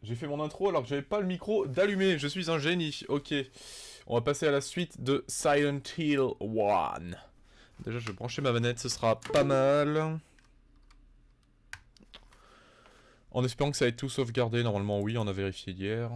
J'ai fait mon intro alors que j'avais pas le micro d'allumé. Je suis un génie. Ok. On va passer à la suite de Silent Hill 1. Déjà, je vais brancher ma manette, ce sera pas mal. En espérant que ça va être tout sauvegardé. Normalement, oui, on a vérifié hier.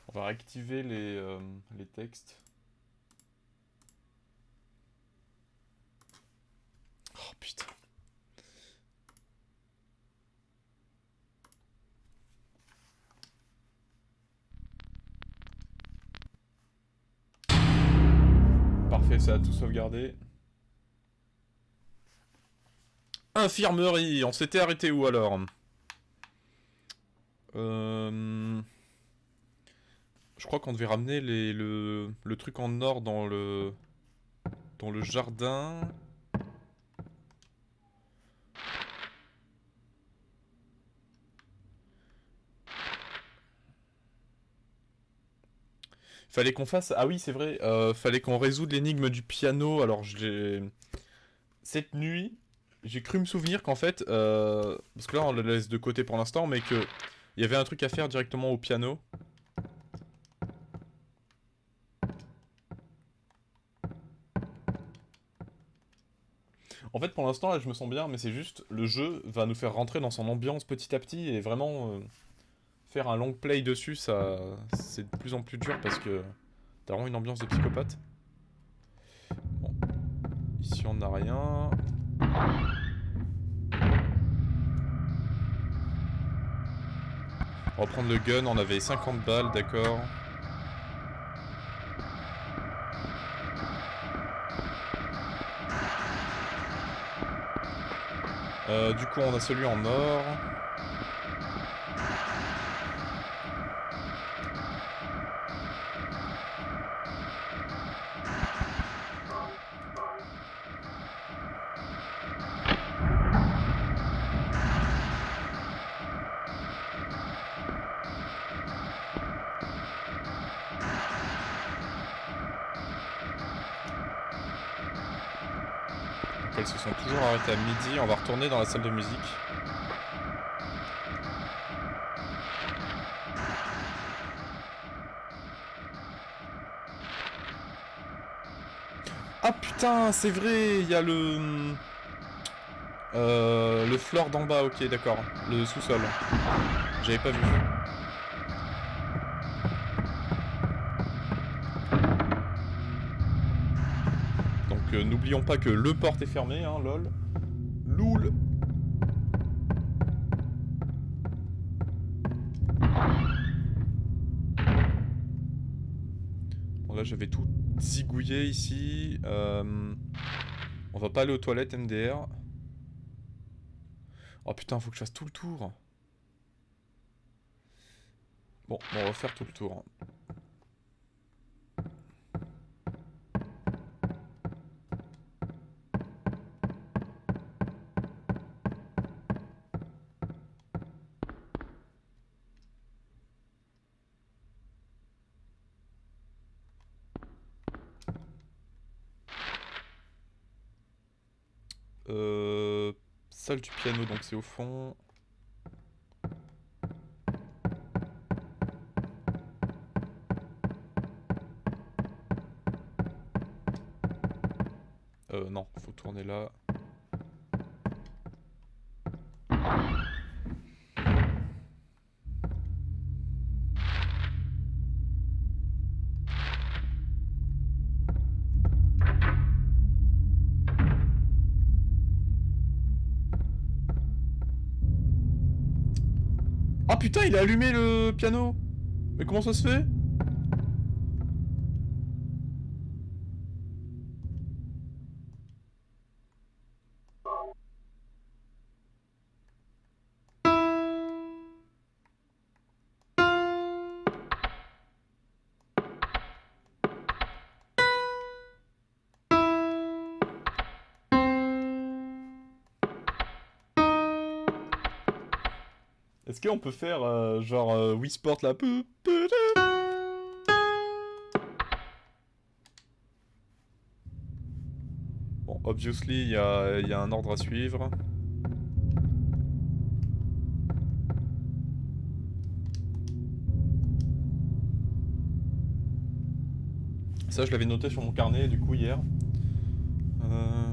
On va réactiver les textes. Oh putain. Parfait, ça a tout sauvegardé. Infirmerie, on s'était arrêté où alors? Je crois qu'on devait ramener le truc en or dans le jardin. Fallait qu'on fasse... Ah oui, c'est vrai. Fallait qu'on résoudre l'énigme du piano. Alors, cette nuit, j'ai cru me souvenir qu'en fait... Parce que là, on le laisse de côté pour l'instant, mais que... Il y avait un truc à faire directement au piano. En fait, pour l'instant, là, je me sens bien, mais c'est juste... Le jeu va nous faire rentrer dans son ambiance petit à petit, et vraiment... faire un long play dessus, ça... C'est de plus en plus dur, parce que... T'as vraiment une ambiance de psychopathe. Bon. Ici, on n'a rien... On va prendre le gun, on avait 50 balles, d'accord. Du coup, on a celui en or. Donc elles se sont toujours arrêtées à midi. On va retourner dans la salle de musique. Ah putain, c'est vrai, il y a le floor d'en bas, ok, d'accord. Le sous-sol. J'avais pas vu. Donc n'oublions pas que le porte est fermé, hein, lol. Loul. Bon là j'avais tout zigouillé ici. On va pas aller aux toilettes MDR. Oh putain, faut que je fasse tout le tour. Bon, on va faire tout le tour. Salle du piano, donc c'est au fond. Non, faut tourner là. Ah putain, il a allumé le piano. Mais comment ça se fait? Est-ce qu'on peut faire genre Wii Sport là? Bon, obviously, il y a un ordre à suivre. Ça, je l'avais noté sur mon carnet du coup hier. Euh...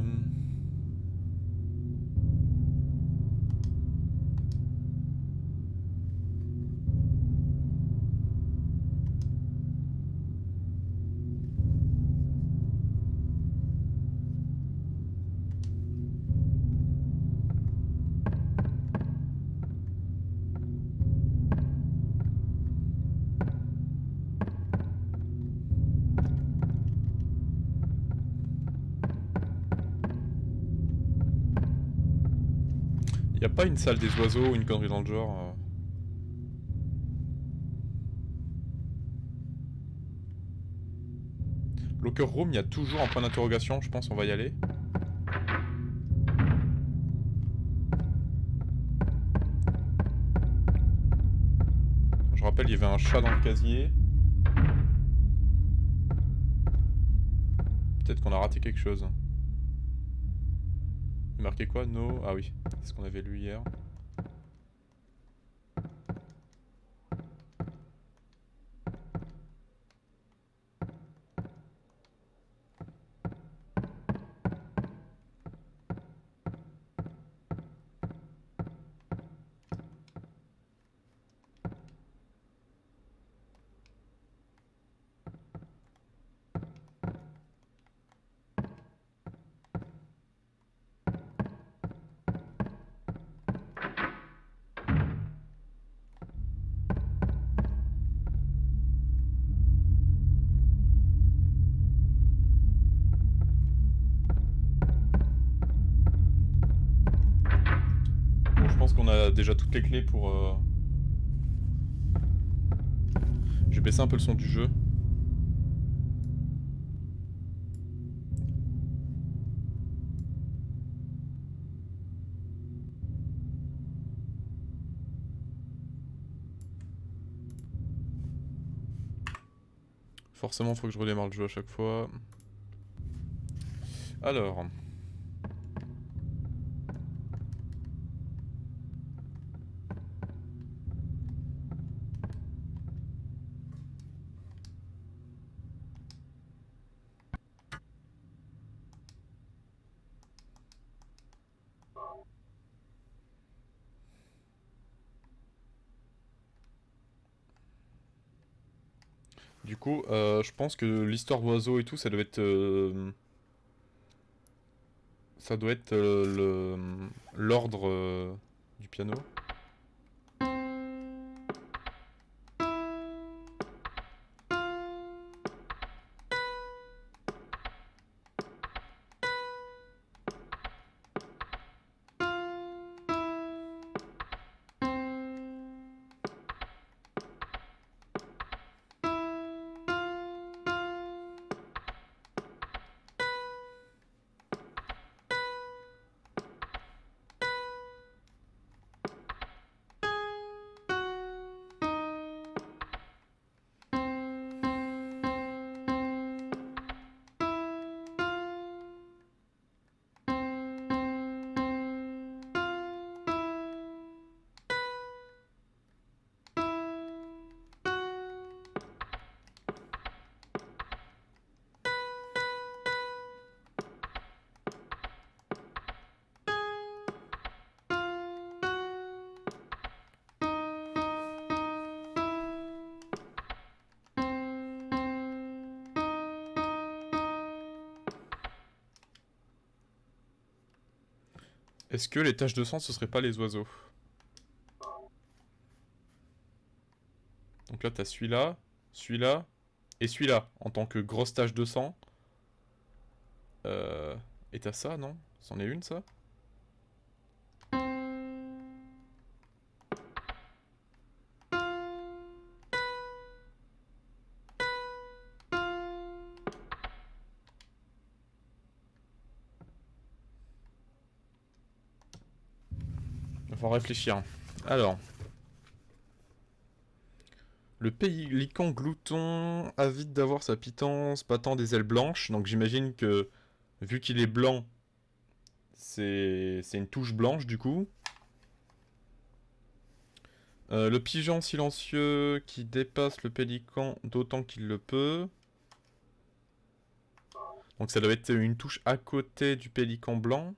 Y a pas une salle des oiseaux ou une connerie dans le genre Locker Room, il y a toujours un point d'interrogation, je pense on va y aller. Je rappelle, il y avait un chat dans le casier. Peut-être qu'on a raté quelque chose. Il marquait quoi? No. Ah oui, c'est ce qu'on avait lu hier. Bon, je pense qu'on a déjà toutes les clés pour... Je vais baisser un peu le son du jeu. Forcément, faut que je redémarre le jeu à chaque fois. Alors... Du coup, je pense que l'histoire d'oiseaux et tout, ça doit être... ça doit être l'ordre du piano. Est-ce que les taches de sang, ce serait pas les oiseaux? Donc là, t'as celui-là, et celui-là, en tant que grosse tache de sang. Et t'as ça, non? C'en est une, ça? Il va falloir réfléchir. Alors, Le pélican glouton, avide d'avoir sa pitance, battant des ailes blanches. Donc j'imagine que, vu qu'il est blanc, c'est une touche blanche du coup. Le pigeon silencieux qui dépasse le pélican d'autant qu'il le peut. Donc ça doit être une touche à côté du pélican blanc.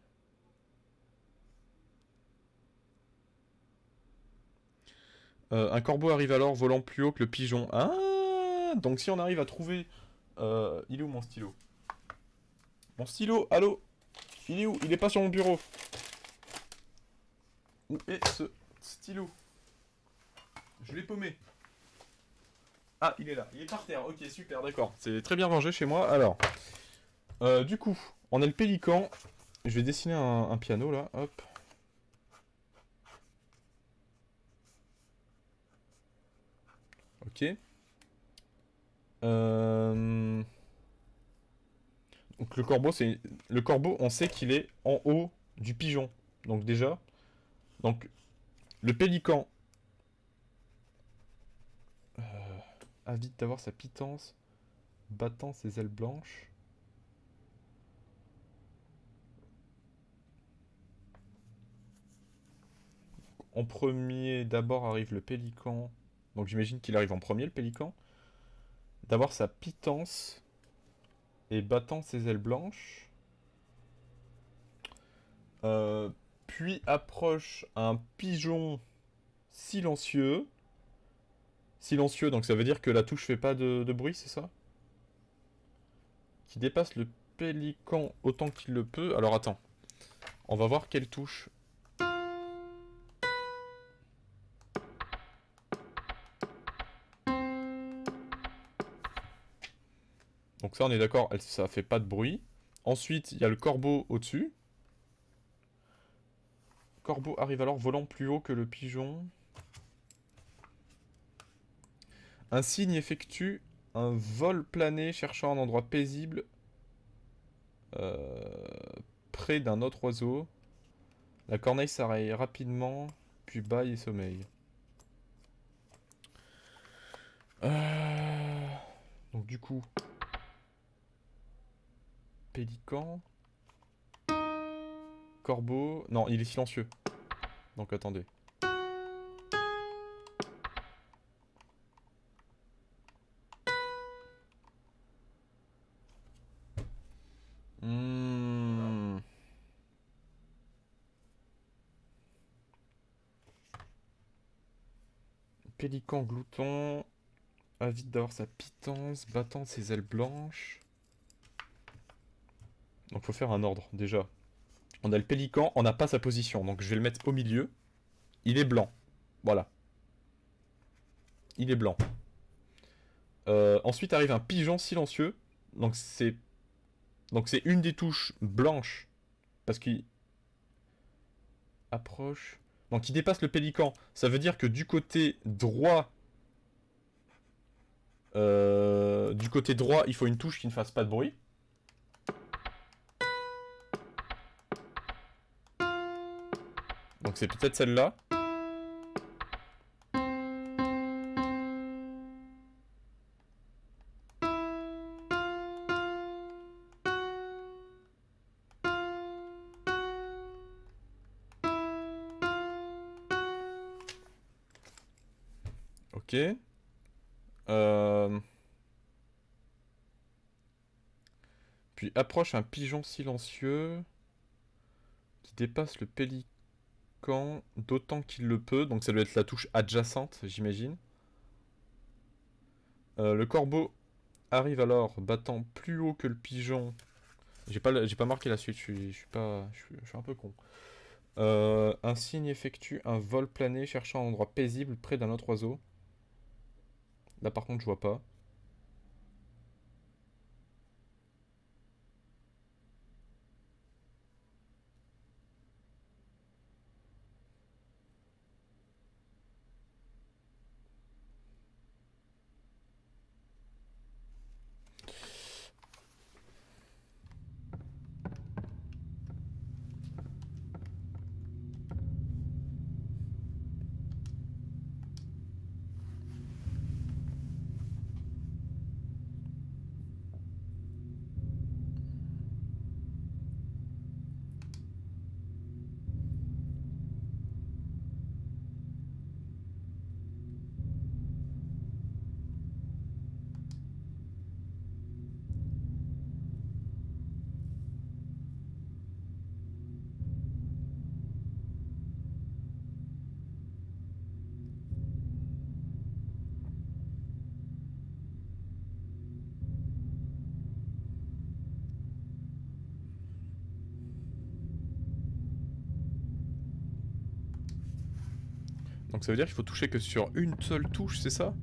Un corbeau arrive alors volant plus haut que le pigeon. Ah, donc si on arrive à trouver... il est où mon stylo? Mon stylo, allô? Il est où? Il est pas sur mon bureau. Où est ce stylo? Je l'ai paumé. Ah, il est là. Il est par terre. Ok, super, d'accord. C'est très bien rangé chez moi. Alors, du coup, on a le pélican. Je vais dessiner un piano, là. Hop. Ok. Donc le corbeau, on sait qu'il est en haut du pigeon. Donc déjà, donc le pélican avide d'avoir sa pitance, battant ses ailes blanches. En premier, d'abord arrive le pélican. Donc j'imagine qu'il arrive en premier, le pélican. D'avoir sa pitance et battant ses ailes blanches. Euh, Puis approche un pigeon silencieux. Silencieux, donc ça veut dire que la touche fait pas de bruit, c'est ça? Qui dépasse le pélican autant qu'il le peut. Alors attends, on va voir quelle touche. Donc ça on est d'accord, ça fait pas de bruit. Ensuite, il y a le corbeau au-dessus. Corbeau arrive alors volant plus haut que le pigeon. Un cygne effectue un vol plané cherchant un endroit paisible près d'un autre oiseau. La corneille s'arrête rapidement, puis bâille et sommeille. Donc du coup, pélican, corbeau... Non, il est silencieux. Donc attendez. Hmm. Pélican glouton, avide d'avoir sa pitance, battant ses ailes blanches. Donc faut faire un ordre déjà. On a le pélican, on n'a pas sa position, donc je vais le mettre au milieu. Il est blanc. Voilà. Il est blanc. Ensuite arrive un pigeon silencieux. Donc c'est une des touches blanches. Parce qu'il approche. Donc il dépasse le pélican. Ça veut dire que du côté droit. Il faut une touche qui ne fasse pas de bruit. Donc c'est peut-être celle-là. Ok. Puis approche un pigeon silencieux qui dépasse le pélican d'autant qu'il le peut. Donc ça doit être la touche adjacente, j'imagine. Le corbeau arrive alors battant plus haut que le pigeon. J'ai pas marqué la suite, je suis un peu con. Un cygne effectue un vol plané cherchant un endroit paisible près d'un autre oiseau. Là par contre je vois pas. Donc ça veut dire qu'il faut toucher que sur une seule touche, c'est ça?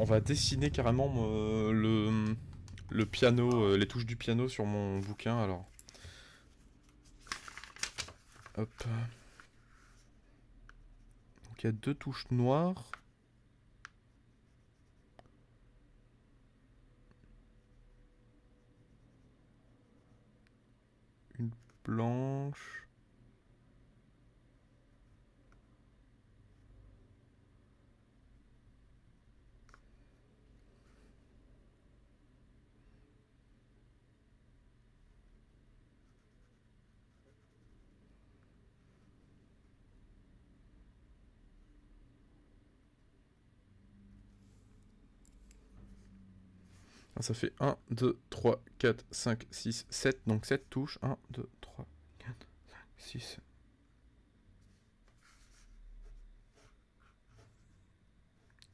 On va dessiner carrément le piano, les touches du piano sur mon bouquin alors. Hop. Donc il y a 2 touches noires. Une blanche. Ça fait 1, 2, 3, 4, 5, 6, 7. Donc 7 touches. 1, 2, 3, 4, 5, 6.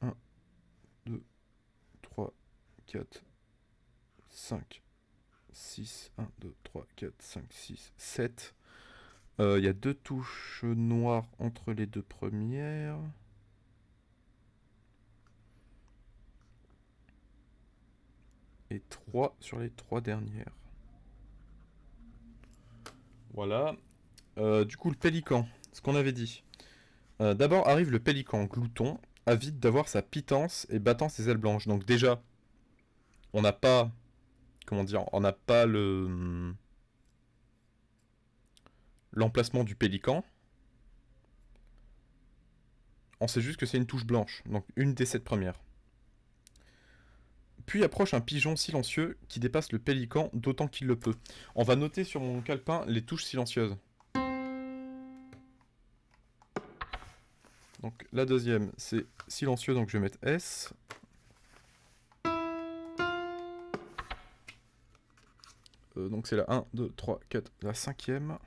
Un, 2, 3, 4, 5, 6. 1, 2, 3, 4, 5, 6, 7. Il y a 2 touches noires entre les 2 premières. Et 3 sur les 3 dernières. Voilà. Du coup, le pélican, ce qu'on avait dit. D'abord arrive le pélican glouton, avide d'avoir sa pitance et battant ses ailes blanches. Donc déjà, on n'a pas... Comment dire? On n'a pas l'emplacement du pélican. On sait juste que c'est une touche blanche, donc une des 7 premières. Puis approche un pigeon silencieux qui dépasse le pélican d'autant qu'il le peut. On va noter sur mon calepin les touches silencieuses. Donc la deuxième, c'est silencieux, donc je vais mettre S. Donc c'est la 1, 2, 3, 4, la 5e.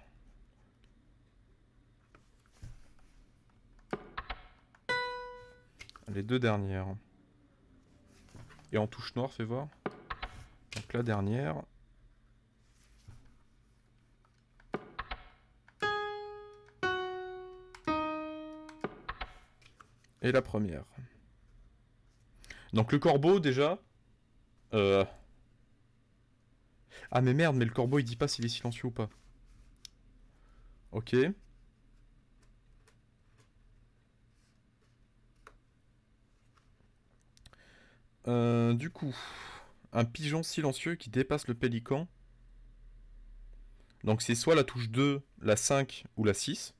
Les 2 dernières. Et en touche noire, fais voir. Donc la dernière. Et la première. Donc le corbeau, déjà... Ah mais merde, mais le corbeau, il dit pas s'il est silencieux ou pas. Ok. Du coup, un pigeon silencieux qui dépasse le pélican. Donc c'est soit la touche 2, la 5 ou la 6.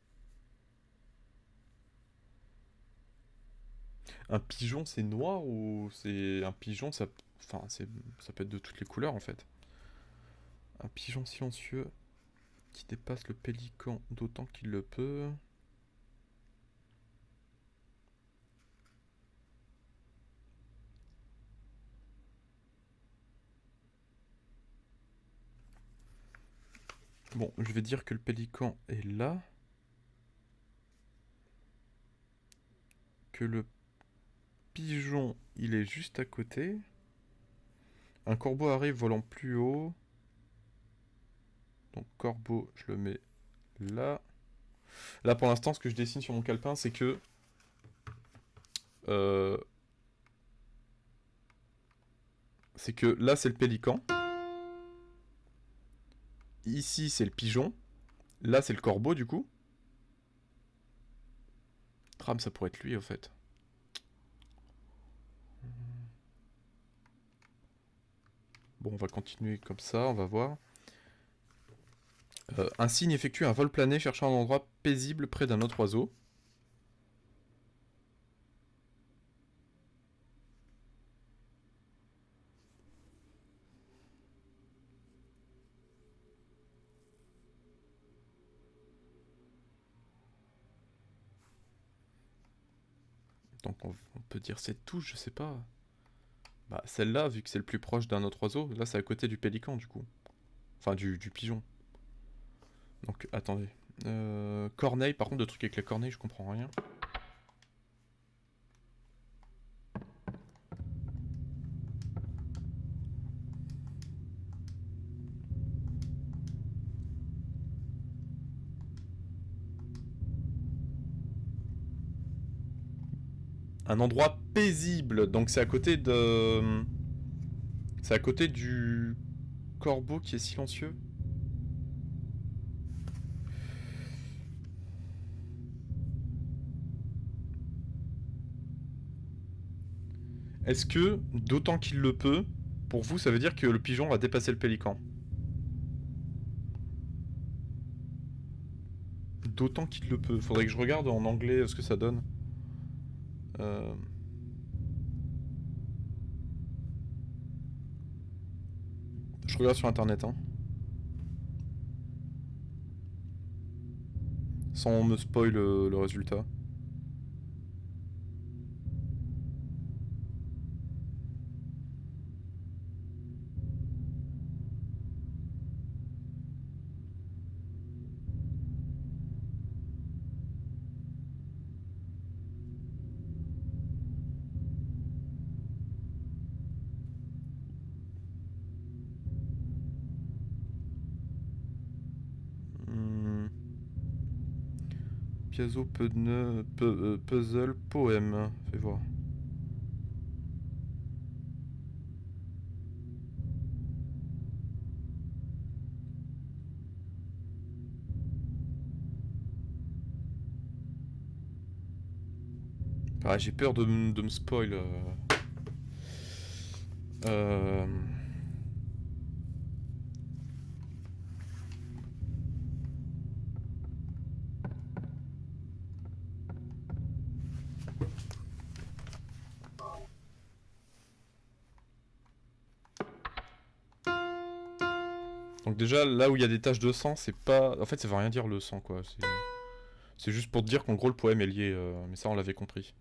Un pigeon, c'est noir ou c'est... Un pigeon, ça... Enfin, ça peut être de toutes les couleurs, en fait. Un pigeon silencieux qui dépasse le pélican d'autant qu'il le peut. Bon, je vais dire que le pélican est là. Que le pigeon, il est juste à côté. Un corbeau arrive volant plus haut. Donc corbeau, je le mets là. Là, pour l'instant, ce que je dessine sur mon calepin, c'est que... c'est que là, c'est le pélican. Ici, c'est le pigeon. Là, c'est le corbeau, du coup. Tram, ça pourrait être lui, en fait. Bon, on va continuer comme ça, on va voir. Un cygne effectue un vol plané cherchant un endroit paisible près d'un autre oiseau. Donc on peut dire cette touche, je sais pas. Bah celle-là, vu que c'est le plus proche d'un autre oiseau, là c'est à côté du pélican du coup. Enfin du pigeon. Donc attendez. Corneille, par contre le truc avec les corneilles je comprends rien. Un endroit paisible, donc c'est à côté de... C'est à côté du corbeau qui est silencieux. Est-ce que, d'autant qu'il le peut, pour vous ça veut dire que le pigeon va dépasser le pélican? D'autant qu'il le peut. Faudrait que je regarde en anglais ce que ça donne. Je regarde sur internet, hein. Sans me spoil le résultat. Piazzo Puzzle Poème. Fais voir. Ah, j'ai peur de me spoil. Donc déjà, là où il y a des taches de sang, c'est pas... En fait, ça veut rien dire le sang, quoi. C'est juste pour te dire qu'en gros, le poème est lié. Mais ça, on l'avait compris.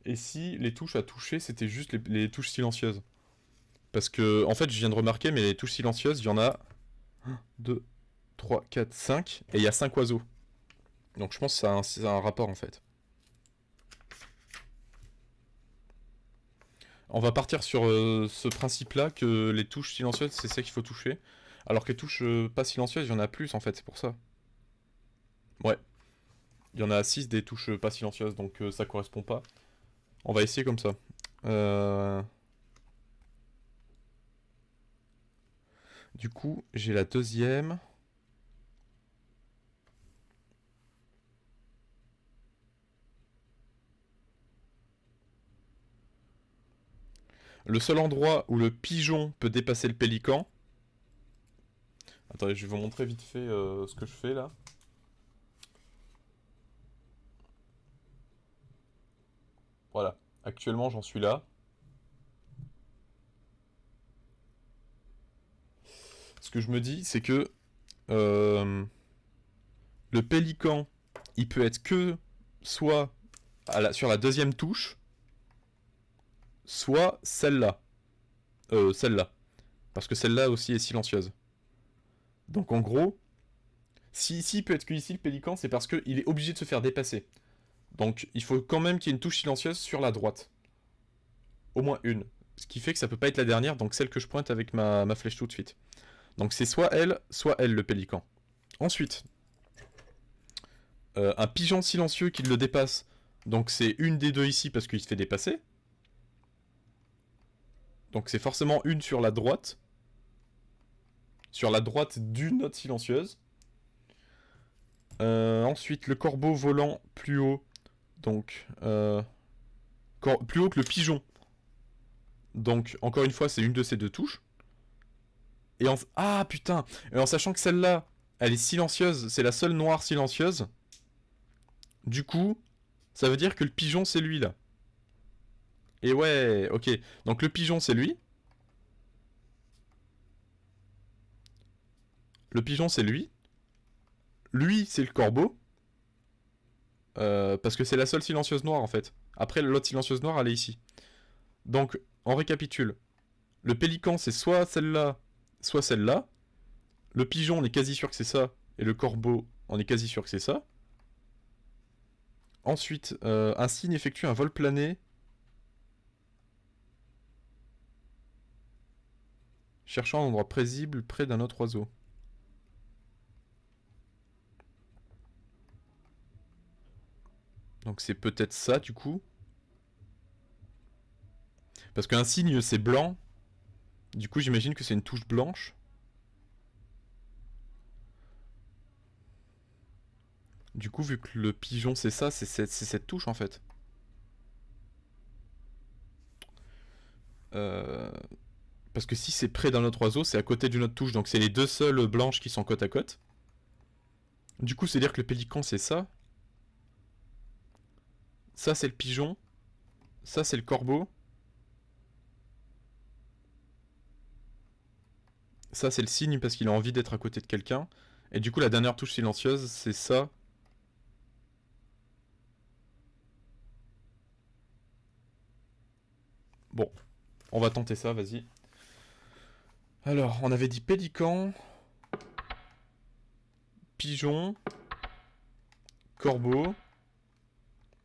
Et si les touches à toucher, c'était juste les touches silencieuses? Parce que, en fait, je viens de remarquer, mais les touches silencieuses, il y en a 1, 2, 3, 4, 5, et il y a 5 oiseaux. Donc je pense que ça a un rapport, en fait. On va partir sur ce principe-là, que les touches silencieuses, c'est ça qu'il faut toucher. Alors que les touches pas silencieuses, il y en a plus, en fait, c'est pour ça. Ouais. Il y en a 6 des touches pas silencieuses, donc ça correspond pas. On va essayer comme ça. Du coup, j'ai la deuxième. Le seul endroit où le pigeon peut dépasser le pélican. Attendez, je vais vous montrer vite fait ce que je fais là. Voilà. Actuellement, j'en suis là. Ce que je me dis, c'est que le pélican, il peut être que soit sur la deuxième touche, soit celle-là. Celle-là. Parce que celle-là aussi est silencieuse. Donc en gros, si il peut être que ici le pélican, c'est parce qu'il est obligé de se faire dépasser. Donc il faut quand même qu'il y ait une touche silencieuse sur la droite. Au moins une. Ce qui fait que ça peut pas être la dernière, donc celle que je pointe avec ma flèche tout de suite. Donc c'est soit elle le pélican. Ensuite, un pigeon silencieux qui le dépasse. Donc c'est une des deux ici parce qu'il se fait dépasser. Donc c'est forcément une sur la droite. Sur la droite d'une note silencieuse. Ensuite, le corbeau volant plus haut. Donc, plus haut que le pigeon. Donc, encore une fois, c'est une de ces deux touches. Ah putain. Et en sachant que celle-là, elle est silencieuse, c'est la seule noire silencieuse. Du coup, ça veut dire que le pigeon c'est lui là. Et ouais, ok. Donc le pigeon c'est lui. Le pigeon c'est lui. Lui c'est le corbeau. Parce que c'est la seule silencieuse noire en fait. Après l'autre silencieuse noire elle est ici. Donc on récapitule. Le pélican c'est soit celle-là, soit celle-là. Le pigeon on est quasi sûr que c'est ça. Et le corbeau on est quasi sûr que c'est ça. Ensuite, un cygne effectue un vol plané. Cherchant un endroit paisible près d'un autre oiseau. Donc c'est peut-être ça du coup. Parce qu'un cygne c'est blanc. Du coup j'imagine que c'est une touche blanche. Du coup vu que le pigeon c'est ça, c'est cette touche en fait. Parce que si c'est près d'un autre oiseau, c'est à côté d'une autre touche. Donc c'est les deux seules blanches qui sont côte à côte. Du coup c'est dire que le pélican c'est ça. Ça c'est le pigeon. Ça c'est le corbeau. Ça c'est le cygne parce qu'il a envie d'être à côté de quelqu'un. Et du coup la dernière touche silencieuse c'est ça. Bon, on va tenter ça, vas-y. Alors, on avait dit pélican, pigeon, corbeau,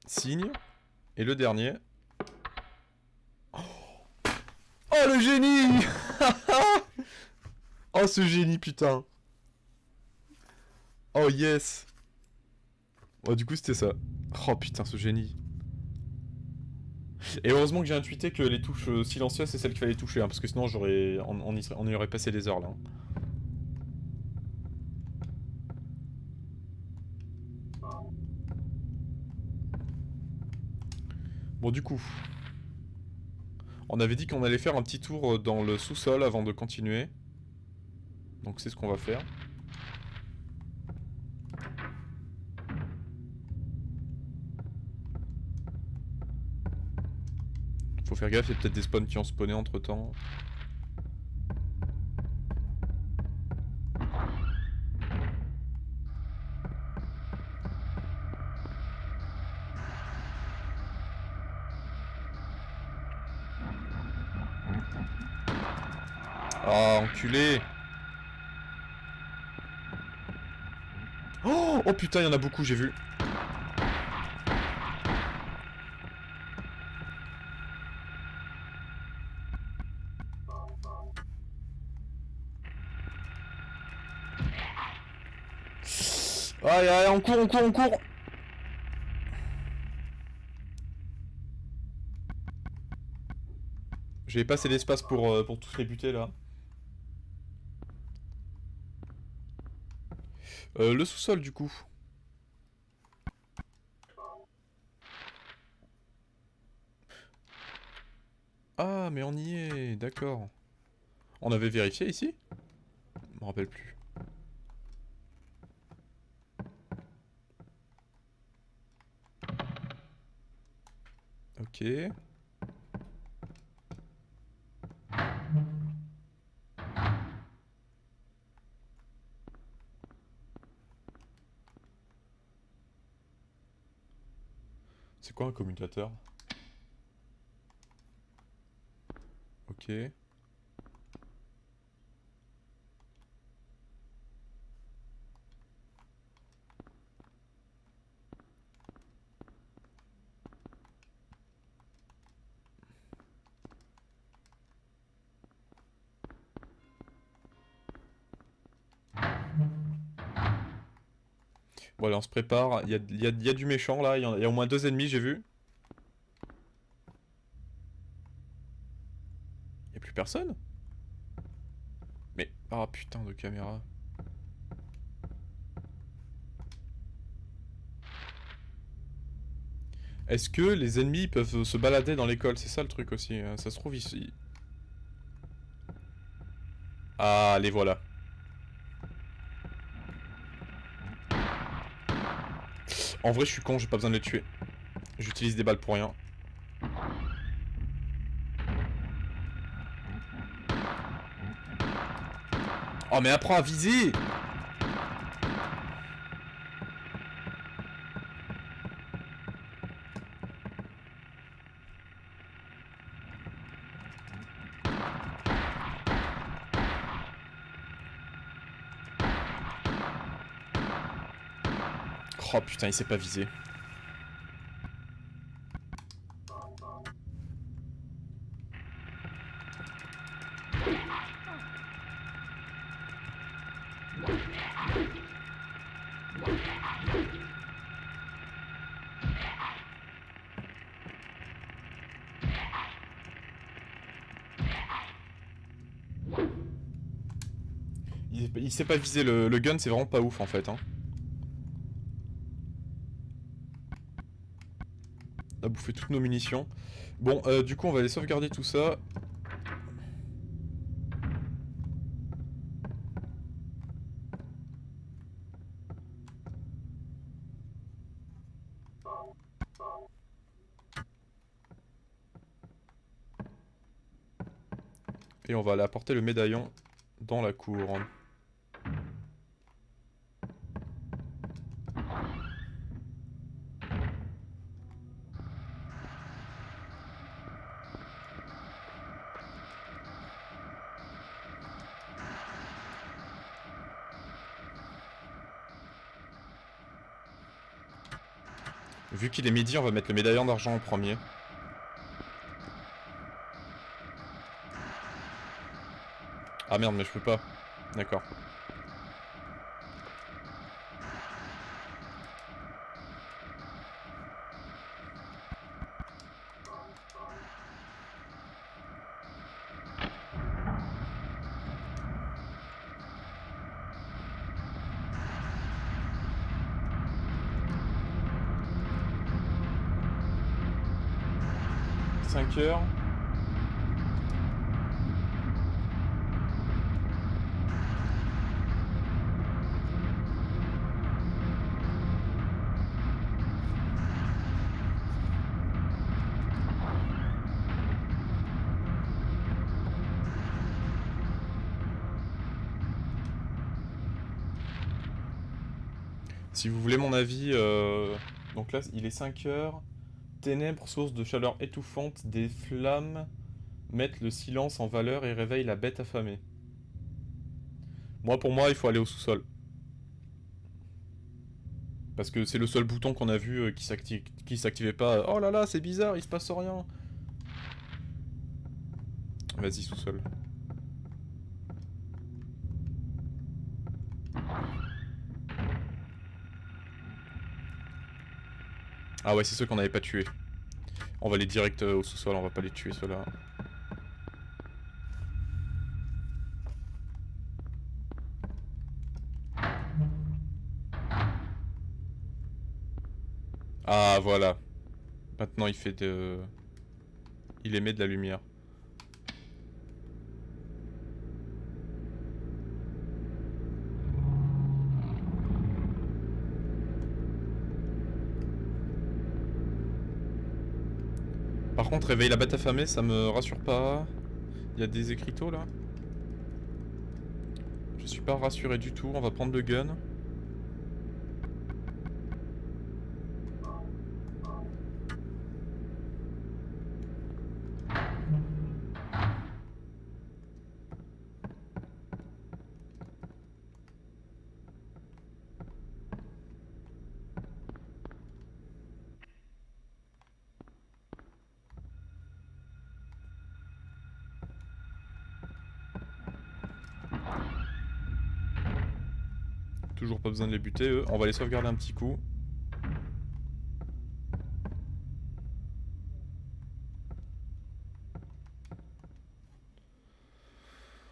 cygne, et le dernier. Oh le génie. Oh ce génie putain. Oh yes. Oh du coup c'était ça. Oh putain ce génie. Et heureusement que j'ai intuité que les touches silencieuses c'est celles qu'il fallait toucher, hein, parce que sinon on y aurait passé des heures là. Bon du coup, on avait dit qu'on allait faire un petit tour dans le sous-sol avant de continuer. Donc c'est ce qu'on va faire. Faut faire gaffe, il y a peut-être des spawns qui ont spawné entre temps. Ah, enculé. Oh, oh putain, il y en a beaucoup, j'ai vu. Aïe, aïe, on court, on court, on court. J'ai passé l'espace pour tous les buter là. Le sous-sol du coup. Ah, mais on y est, d'accord. On avait vérifié ici? Je me rappelle plus. Ok. C'est quoi un commutateur? Ok. Bon allez, on se prépare. Il y a du méchant là, il y a au moins 2 ennemis, j'ai vu. Il y a plus personne? Mais... Ah putain de caméra. Est-ce que les ennemis peuvent se balader dans l'école? C'est ça le truc aussi. Ça se trouve ici. Ah, les voilà. En vrai, je suis con, j'ai pas besoin de les tuer. J'utilise des balles pour rien. Oh, mais apprends à viser! Oh putain, il s'est pas visé. Il s'est pas visé, le gun c'est vraiment pas ouf en fait. Hein. On a bouffé toutes nos munitions. Bon, du coup on va aller sauvegarder tout ça. Et on va aller apporter le médaillon dans la cour. Vu qu'il est midi, on va mettre le médaillon d'argent en premier. Ah merde, mais je peux pas. D'accord. « 5 heures. Si vous voulez mon avis, donc là il est 5 heures. Ténèbres, source de chaleur étouffante, des flammes mettent le silence en valeur et réveillent la bête affamée. Moi, pour moi, il faut aller au sous-sol. Parce que c'est le seul bouton qu'on a vu qui s'activait pas. Oh là là, c'est bizarre, il se passe rien. Vas-y, sous-sol. Ah ouais, c'est ceux qu'on n'avait pas tués. On va aller direct au sous-sol, on va pas les tuer ceux-là. Ah voilà. Maintenant il fait de... Il émet de la lumière. Par contre, réveille la bête affamée, ça me rassure pas. Il y a des écriteaux là. Je suis pas rassuré du tout, on va prendre le gun. Toujours pas besoin de les buter eux. On va les sauvegarder un petit coup.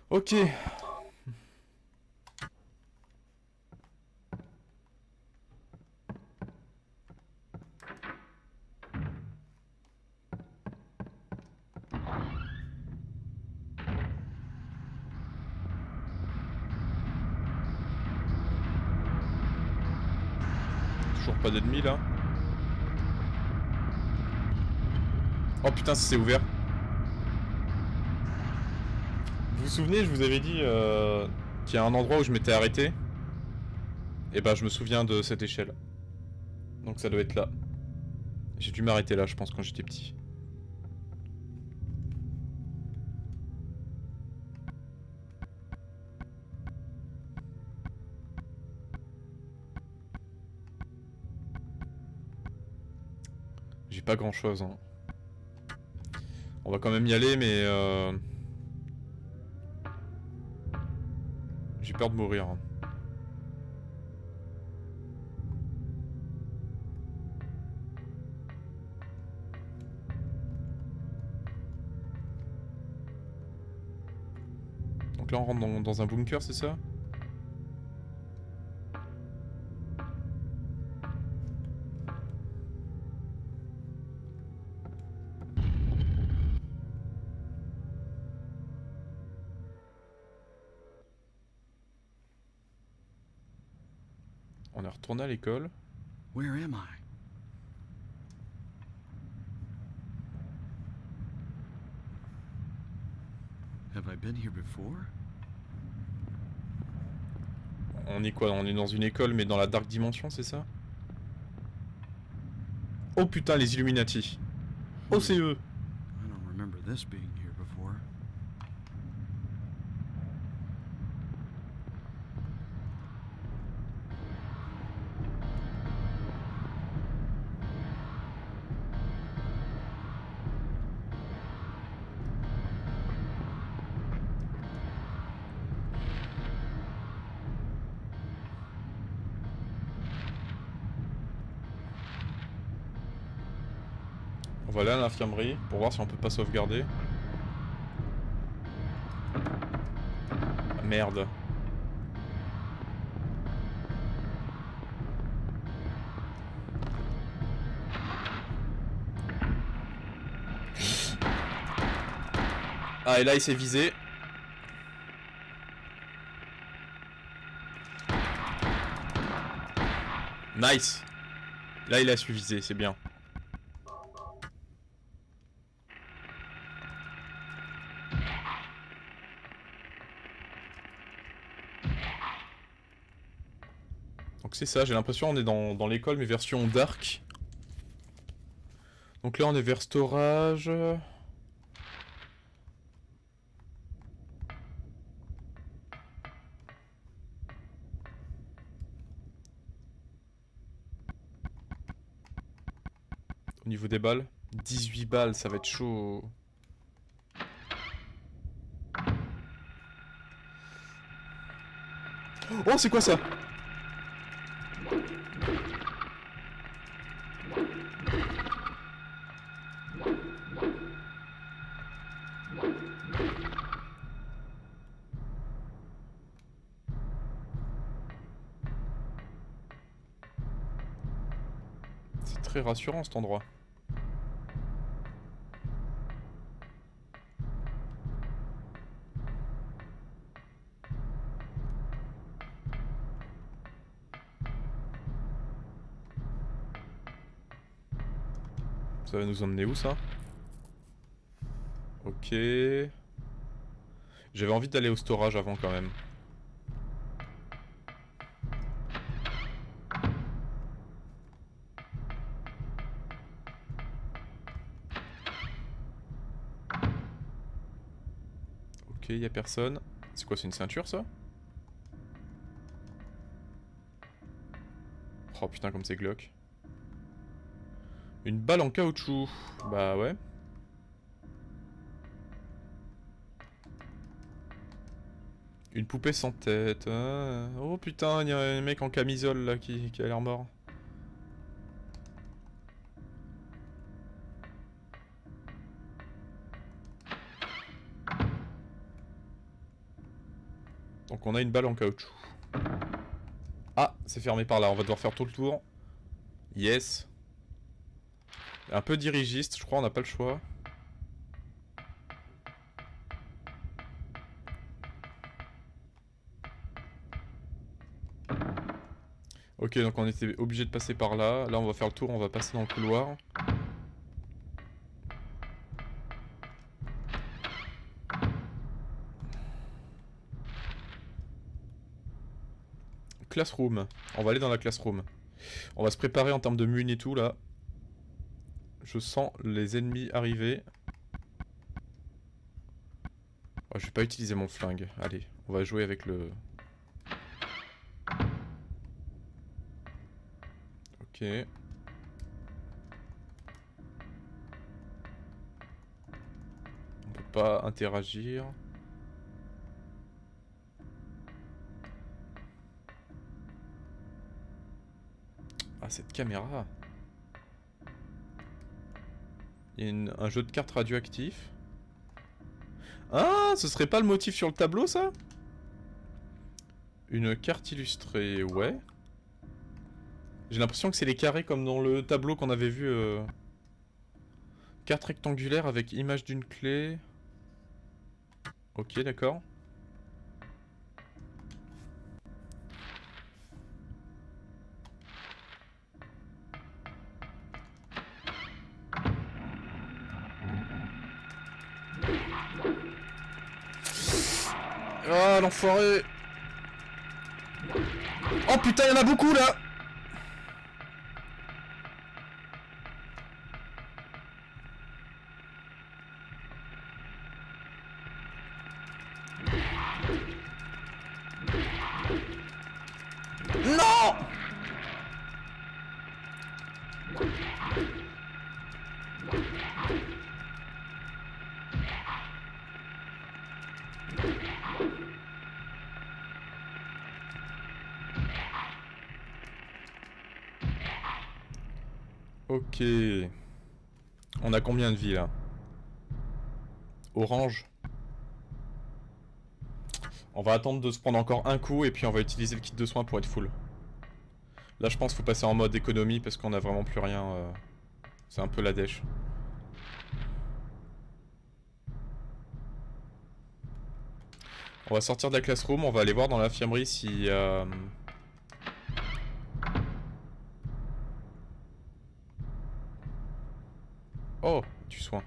Ok. Toujours pas d'ennemis là. Oh putain, ça s'est ouvert. Vous vous souvenez, je vous avais dit qu'il y a un endroit où je m'étais arrêté. Et bah je me souviens de cette échelle. Donc ça doit être là. J'ai dû m'arrêter là, je pense, quand j'étais petit. J'ai pas grand chose, hein. On va quand même y aller, mais j'ai peur de mourir. Hein. Donc là on rentre dans un bunker, c'est ça? On est retourné à l'école. Where am I? Have I been here before? On est quoi? On est dans une école mais dans la Dark Dimension, c'est ça? Oh putain, les Illuminati. Oh, c'est eux. I don't remember this being here before. On va aller à l'infirmerie pour voir si on peut pas sauvegarder. Ah, merde. Ah, et là il s'est visé. Nice. Là il a su viser, c'est bien. Donc c'est ça, j'ai l'impression on est dans l'école mais version dark. Donc là on est vers storage. Au niveau des balles, 18 balles, ça va être chaud. Oh, c'est quoi ça? C'est très rassurant cet endroit. Ça va nous emmener où ça? Ok. J'avais envie d'aller au storage avant quand même. Ok, y a personne. C'est quoi, c'est une ceinture ça? Oh putain, comme c'est glauque. Une balle en caoutchouc. Bah ouais. Une poupée sans tête. Ah. Oh putain, il y a un mec en camisole là qui a l'air mort. Donc on a une balle en caoutchouc. Ah, c'est fermé par là, on va devoir faire tout le tour. Yes. Un peu dirigiste, je crois, on n'a pas le choix. Ok, donc on était obligé de passer par là. Là, on va faire le tour, on va passer dans le couloir. Classroom. On va aller dans la classroom. On va se préparer en termes de mun et tout, là. Je sens les ennemis arriver. Oh, je vais pas utiliser mon flingue. Allez, on va jouer avec le... Ok. On peut pas interagir. Ah, cette caméra. Il y a un jeu de cartes radioactif. Ah, ce serait pas le motif sur le tableau, ça? Une carte illustrée, ouais. J'ai l'impression que c'est les carrés comme dans le tableau qu'on avait vu. Carte rectangulaire avec image d'une clé. Ok, d'accord. Ah, l'enfoiré! Oh putain, il y en a beaucoup là! Non! Ok. On a combien de vies là? Orange. On va attendre de se prendre encore un coup et puis on va utiliser le kit de soins pour être full. Là je pense qu'il faut passer en mode économie parce qu'on a vraiment plus rien. C'est un peu la dèche. On va sortir de la classroom, on va aller voir dans l'infirmerie si... Oh, du soin.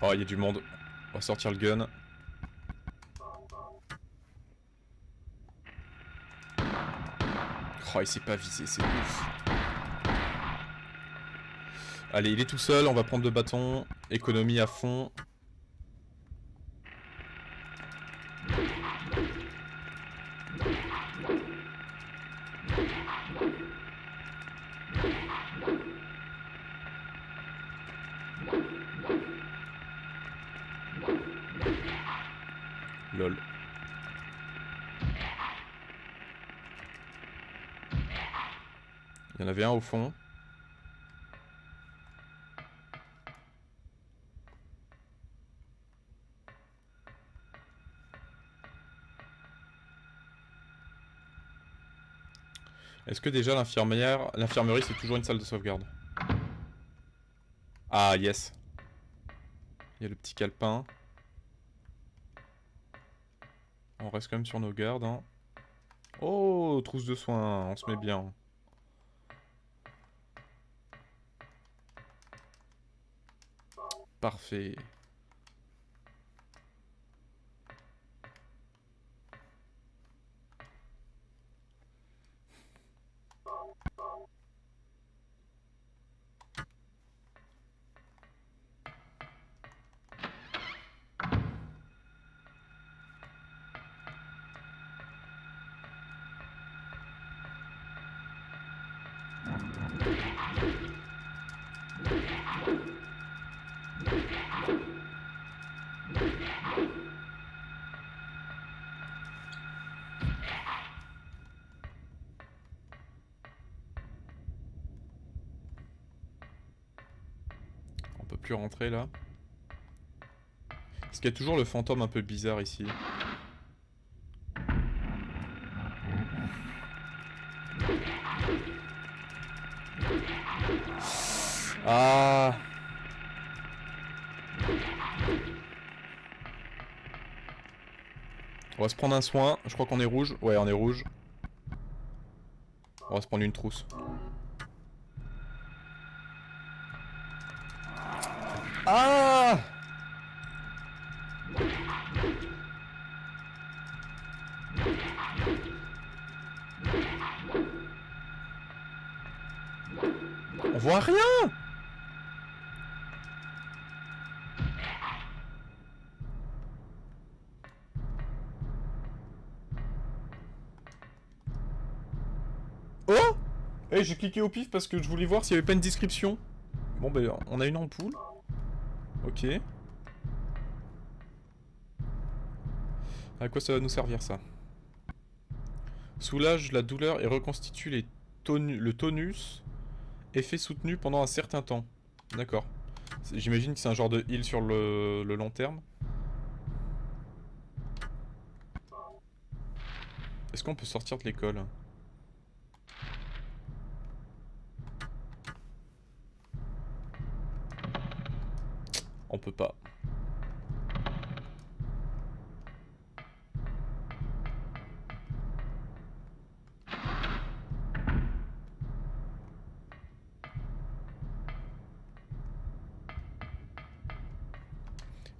Oh, il y a du monde. On va sortir le gun. Oh, il s'est pas visé, c'est ouf. Allez, il est tout seul, on va prendre 2 bâtons. Économie à fond. Lol. Il y en avait un au fond. Est-ce que déjà l'infirmerie c'est toujours une salle de sauvegarde? Ah yes. Il y a le petit calepin. On reste quand même sur nos gardes, hein. Oh, trousse de soins, on se met bien. Parfait. On peut plus rentrer là. qu'il y a toujours le fantôme un peu bizarre ici. Ah. On va se prendre un soin. Je crois qu'on est rouge. Ouais, on est rouge. On va se prendre une trousse. Ah. On voit rien. Oh. Eh, j'ai cliqué au pif parce que je voulais voir s'il y avait pas une description. Bon, ben, on a une ampoule. Ok. À quoi ça va nous servir, ça? Soulage la douleur et reconstitue le tonus. Effet soutenu pendant un certain temps. D'accord. J'imagine que c'est un genre de heal sur le long terme. Est-ce qu'on peut sortir de l'école? On peut pas.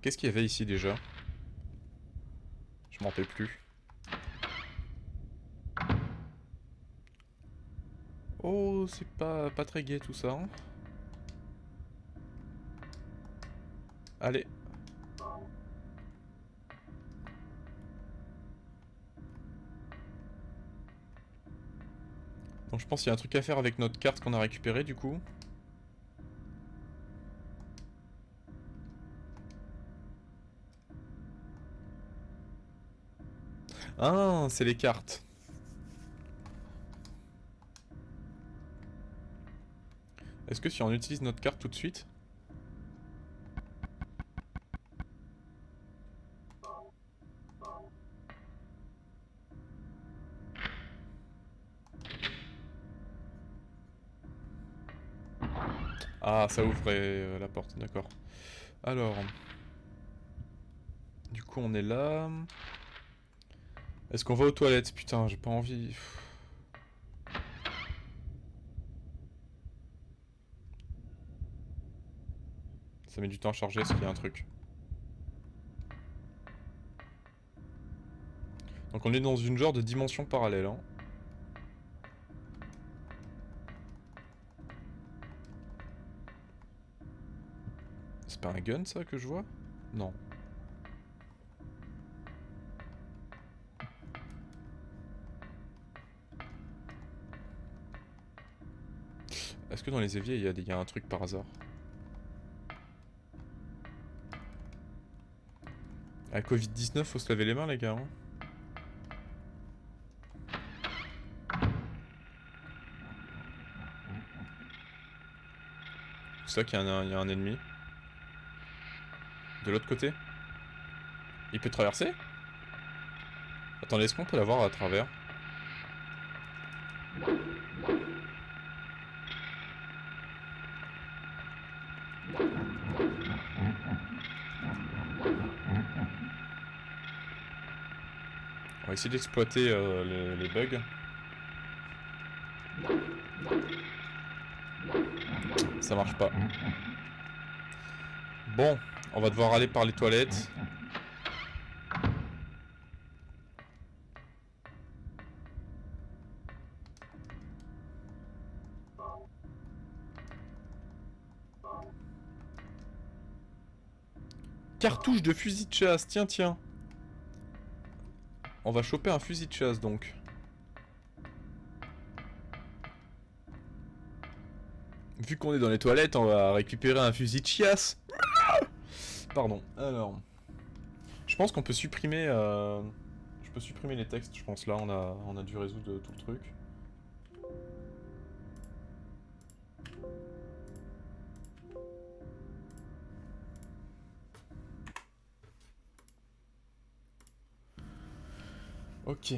Qu'est-ce qu'il y avait ici déjà? Je m'en rappelle plus. Oh, c'est pas très gai tout ça. Hein. Allez. Donc je pense qu'il y a un truc à faire avec notre carte qu'on a récupérée du coup. Ah, c'est les cartes. Est-ce que si on utilise notre carte tout de suite? Ah, ça ouvrait la porte, d'accord. Alors... Du coup, on est là... Est-ce qu'on va aux toilettes? Putain, j'ai pas envie... Ça met du temps à charger, est-ce qu'il y a un truc? Donc on est dans une genre de dimension parallèle, hein. C'est pas un gun ça que je vois? Non. Est-ce que dans les éviers il y a un truc par hasard? À Covid-19 faut se laver les mains les gars, hein. C'est ça qu'il y a un ennemi. De l'autre côté? Il peut traverser? Attendez, est-ce qu'on peut l'avoir à travers? On va essayer d'exploiter les bugs. Ça marche pas. Bon, on va devoir aller par les toilettes. Cartouche de fusil de chasse, tiens, tiens. On va choper un fusil de chasse donc. Vu qu'on est dans les toilettes, on va récupérer un fusil de chasse. Pardon, alors... Je pense qu'on peut supprimer... Je peux supprimer les textes, je pense là on a dû résoudre tout le truc. Ok.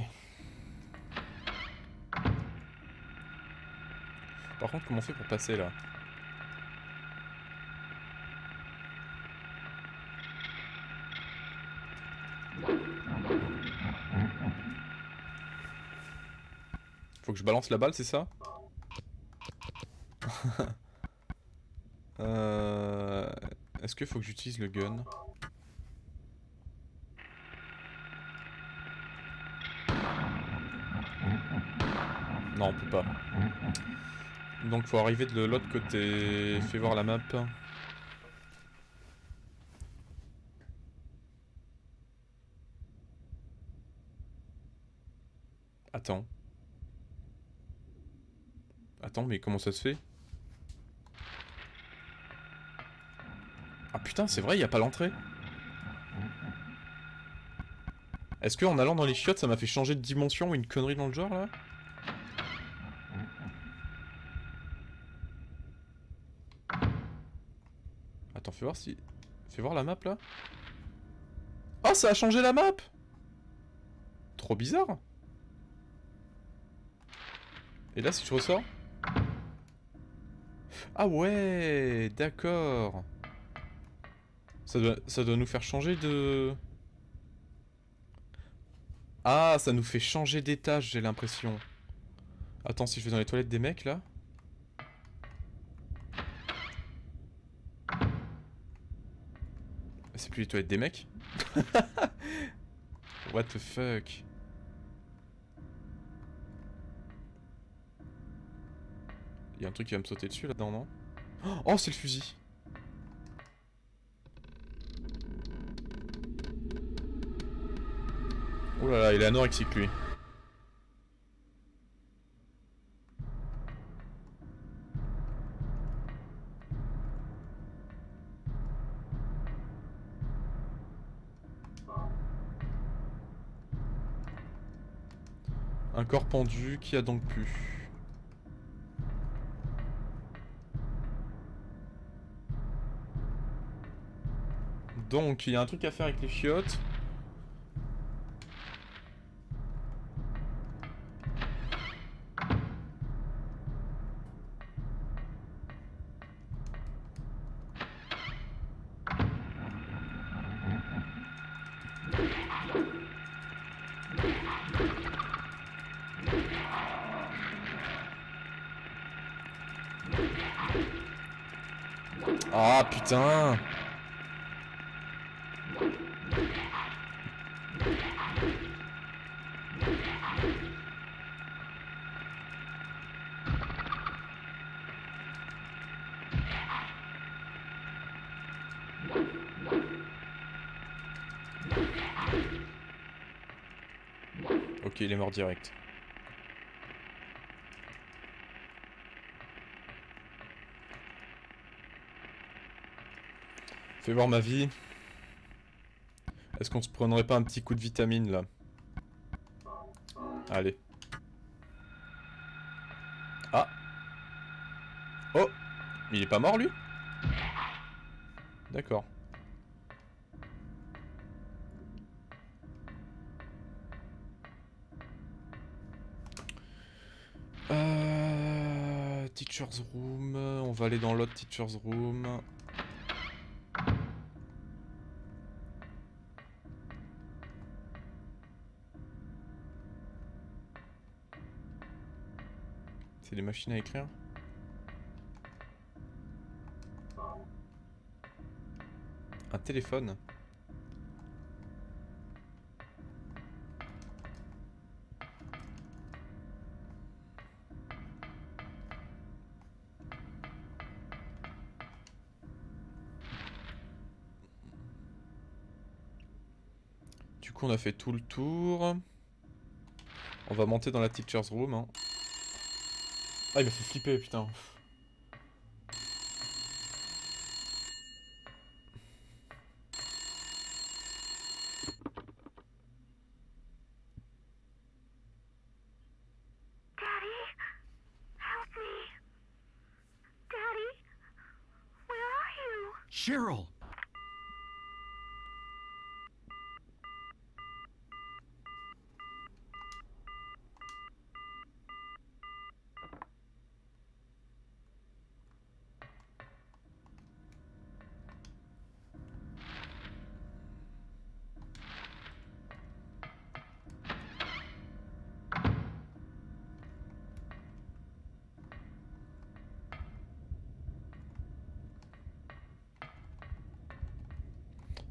Par contre, comment on fait pour passer là? Faut que je balance la balle, c'est ça? euh... Est-ce qu'il faut que j'utilise le gun? Non, on peut pas. Donc faut arriver de l'autre côté. Fais voir la map. Attends. Attends, mais comment ça se fait? Ah putain, c'est vrai, y a pas l'entrée. Est-ce que en allant dans les chiottes, ça m'a fait changer de dimension ou une connerie dans le genre là? Attends, fais voir si... Fais voir la map là. Oh, ça a changé la map! Trop bizarre. Et là, si je ressors... Ah ouais, d'accord. Ça doit nous faire changer de... Ah, ça nous fait changer d'étage, j'ai l'impression. Attends, si je vais dans les toilettes des mecs, là... C'est plus les toilettes des mecs? What the fuck? Y'a un truc qui va me sauter dessus, là-dedans, non? Oh, c'est le fusil! Oh là là, il est anorexique, lui. Un corps pendu, qui a donc pu? Donc, il y a un truc à faire avec les chiottes. Ah, putain! Ok, il est mort direct. Fais voir ma vie. Est-ce qu'on se prendrait pas un petit coup de vitamine, là? Allez. Ah! Oh! Il est pas mort, lui? D'accord. Teacher's room. On va aller dans l'autre teacher's room. C'est des machines à écrire. Un téléphone. Du coup, on a fait tout le tour. On va monter dans la teacher's room. Hein. Ah, il m'a fait flipper, putain. Cheryl!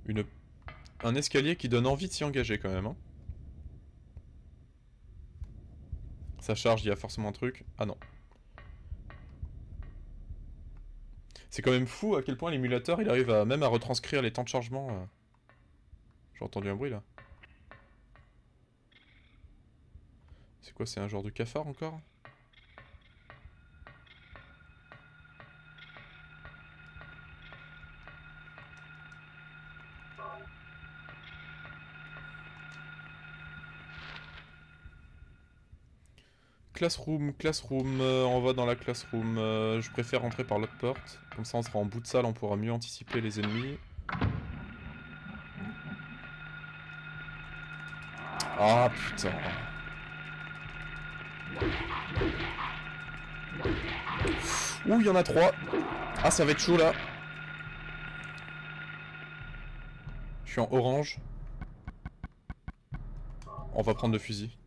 Une... Un escalier qui donne envie de s'y engager quand même. Hein. Ça charge, il y a forcément un truc. Ah non. C'est quand même fou à quel point l'émulateur il arrive à même à retranscrire les temps de chargement. J'ai entendu un bruit là. C'est quoi, c'est un genre de cafard encore? Classroom, classroom, on va dans la classroom. Je préfère rentrer par l'autre porte. Comme ça on sera en bout de salle, on pourra mieux anticiper les ennemis. Ah putain. Ouh, il y en a 3. Ah, ça va être chaud là. Je suis en orange. On va prendre le fusil.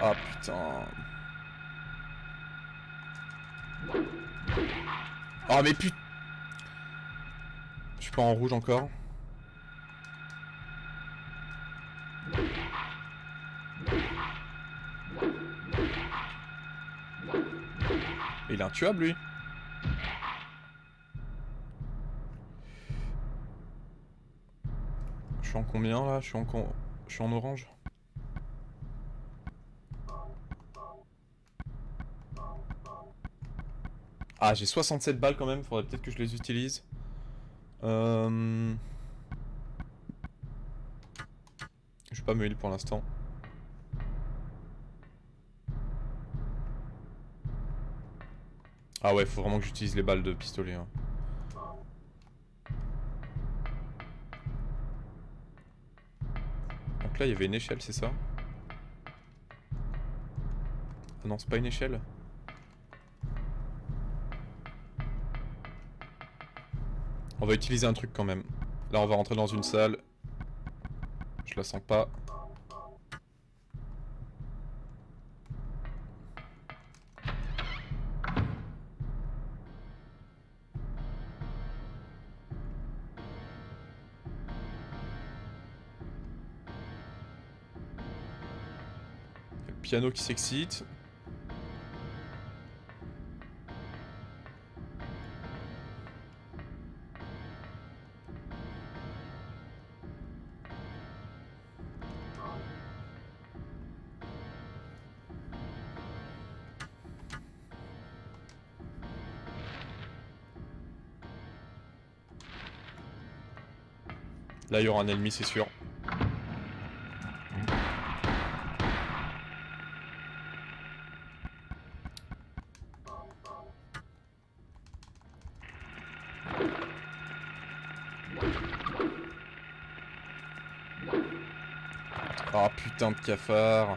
Ah putain. Ah mais putain. Je suis pas en rouge encore. Il est intuable lui. Je suis en combien là? Je suis en orange. Ah, j'ai 67 balles quand même, faudrait peut-être que je les utilise. Je vais pas me heal pour l'instant. Ah ouais, faut vraiment que j'utilise les balles de pistolet. Hein. Donc là, il y avait une échelle, c'est ça? Ah non, c'est pas une échelle. On va utiliser un truc quand même. Là, on va rentrer dans une salle. Je la sens pas. Le piano qui s'excite. Là, il y aura un ennemi, c'est sûr. Ah putain de cafard.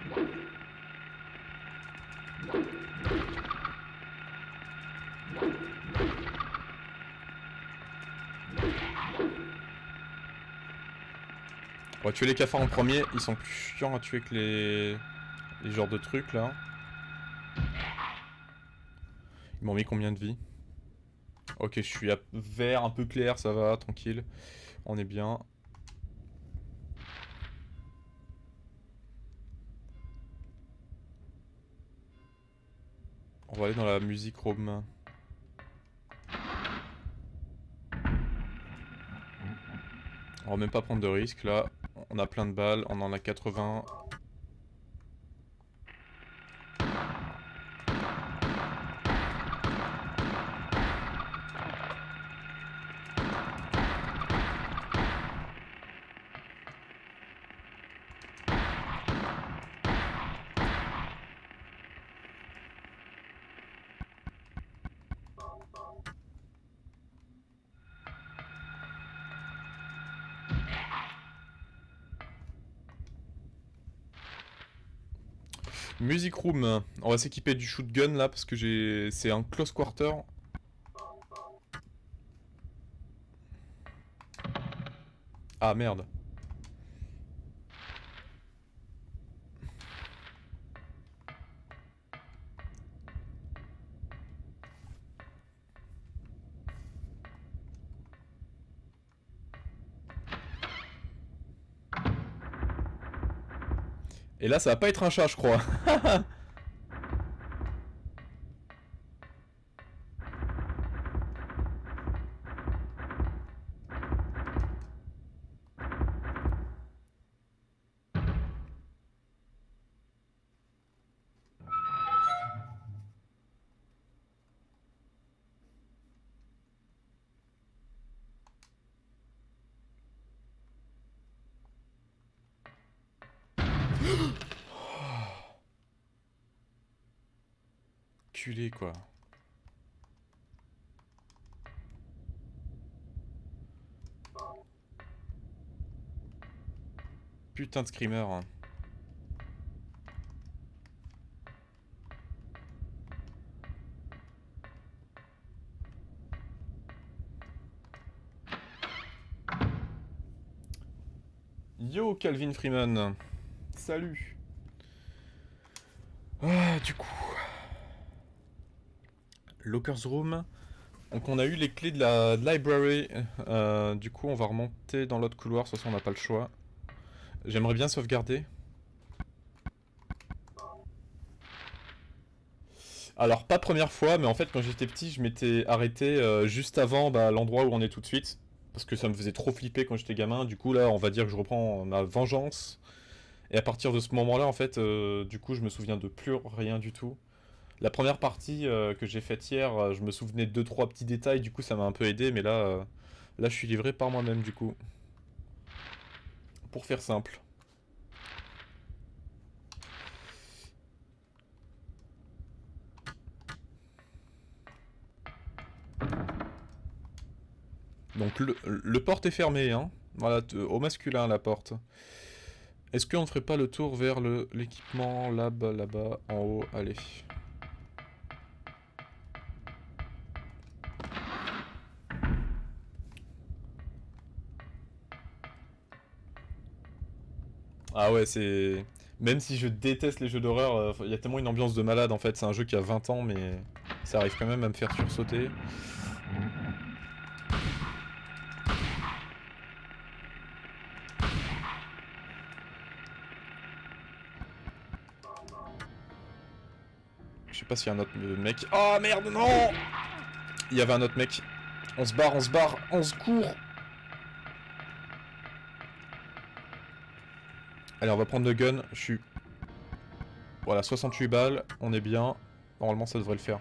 On va tuer les cafards en premier, ils sont plus chiants à tuer que les genres de trucs là. Ils m'ont mis combien de vie? Ok, je suis à vert, un peu clair, ça va, tranquille. On est bien. On va aller dans la musique room. On va même pas prendre de risques là. On a plein de balles, on en a 80. Music room, on va s'équiper du shotgun là parce que c'est un close quarter. Ah merde. Et là, ça va pas être un chat, je crois. Culé, quoi. Putain de screamer. Hein. Yo, Calvin Freeman. Salut. Ah, du coup. Lockers Room. Donc on a eu les clés de la library. Du coup, on va remonter dans l'autre couloir. De toute façon, on n'a pas le choix. J'aimerais bien sauvegarder. Alors, pas première fois, mais en fait, quand j'étais petit, je m'étais arrêté juste avant l'endroit où on est tout de suite. Parce que ça me faisait trop flipper quand j'étais gamin. Du coup, là, on va dire que je reprends ma vengeance. Et à partir de ce moment-là, en fait, du coup, je me souviens de plus rien du tout. La première partie que j'ai faite hier, je me souvenais de 2-3 petits détails, du coup, ça m'a un peu aidé. Mais là, je suis livré par moi-même, du coup. Pour faire simple. Donc, le porte est fermé, hein. Voilà, au masculin, la porte. Est-ce qu'on ne ferait pas le tour vers l'équipement lab là-bas en haut? Allez. Ah ouais, c'est... Même si je déteste les jeux d'horreur, il y a tellement une ambiance de malade en fait. C'est un jeu qui a 20 ans, mais ça arrive quand même à me faire sursauter. Je sais pas s'il y a un autre mec. Oh merde, non! Il y avait un autre mec. On se barre, on se barre, on se court! Allez, on va prendre le gun. Je suis... Voilà, 68 balles, on est bien. Normalement, ça devrait le faire.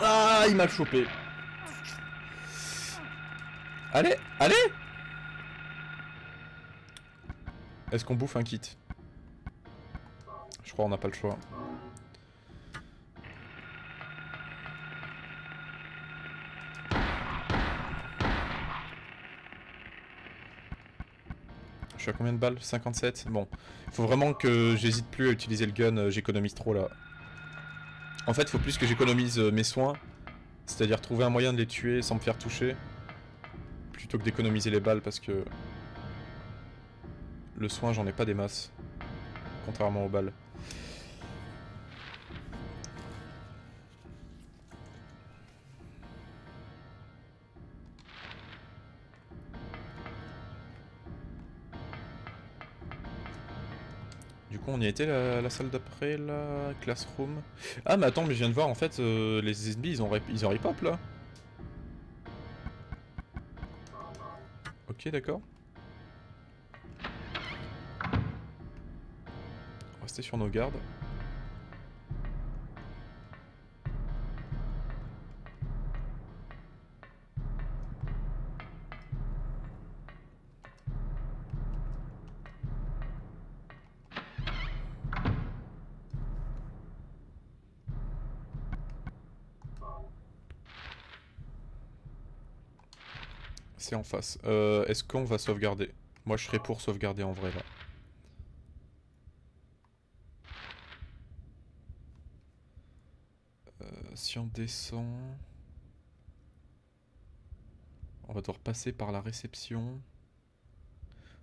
Ah, il m'a chopé. Allez, allez! Est-ce qu'on bouffe un kit? Je crois qu'on n'a pas le choix. Je suis à combien de balles? 57. Bon. Il faut vraiment que j'hésite plus à utiliser le gun, j'économise trop là. En fait, il faut plus que j'économise mes soins. C'est-à-dire trouver un moyen de les tuer sans me faire toucher. Plutôt que d'économiser les balles parce que... Le soin, j'en ai pas des masses. Contrairement aux balles. Du coup, on y a été la salle d'après, la classroom. Ah, mais attends, mais je viens de voir, en fait, les ennemis, ils ont rip-hop, là. Ok, d'accord. Rester sur nos gardes. C'est en face. Est-ce qu'on va sauvegarder? Moi, je serais pour sauvegarder en vrai, là. Si on descend... On va devoir passer par la réception.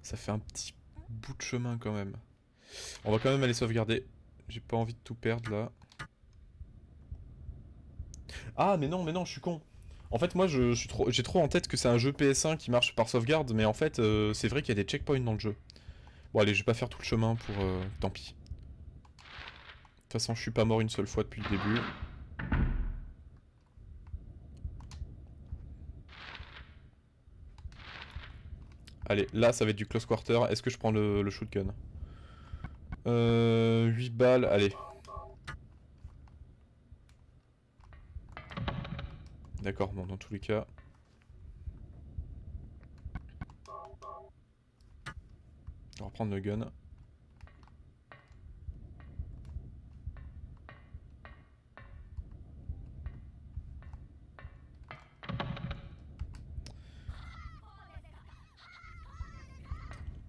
Ça fait un petit bout de chemin quand même. On va quand même aller sauvegarder. J'ai pas envie de tout perdre là. Ah mais non, je suis con. En fait moi j'ai trop en tête que c'est un jeu PS1 qui marche par sauvegarde, mais en fait c'est vrai qu'il y a des checkpoints dans le jeu. Bon allez, je vais pas faire tout le chemin pour... tant pis. De toute façon je suis pas mort une seule fois depuis le début. Allez, là ça va être du close quarter. Est-ce que je prends le shotgun? 8 balles, allez. D'accord, bon dans tous les cas. On va reprendre le gun.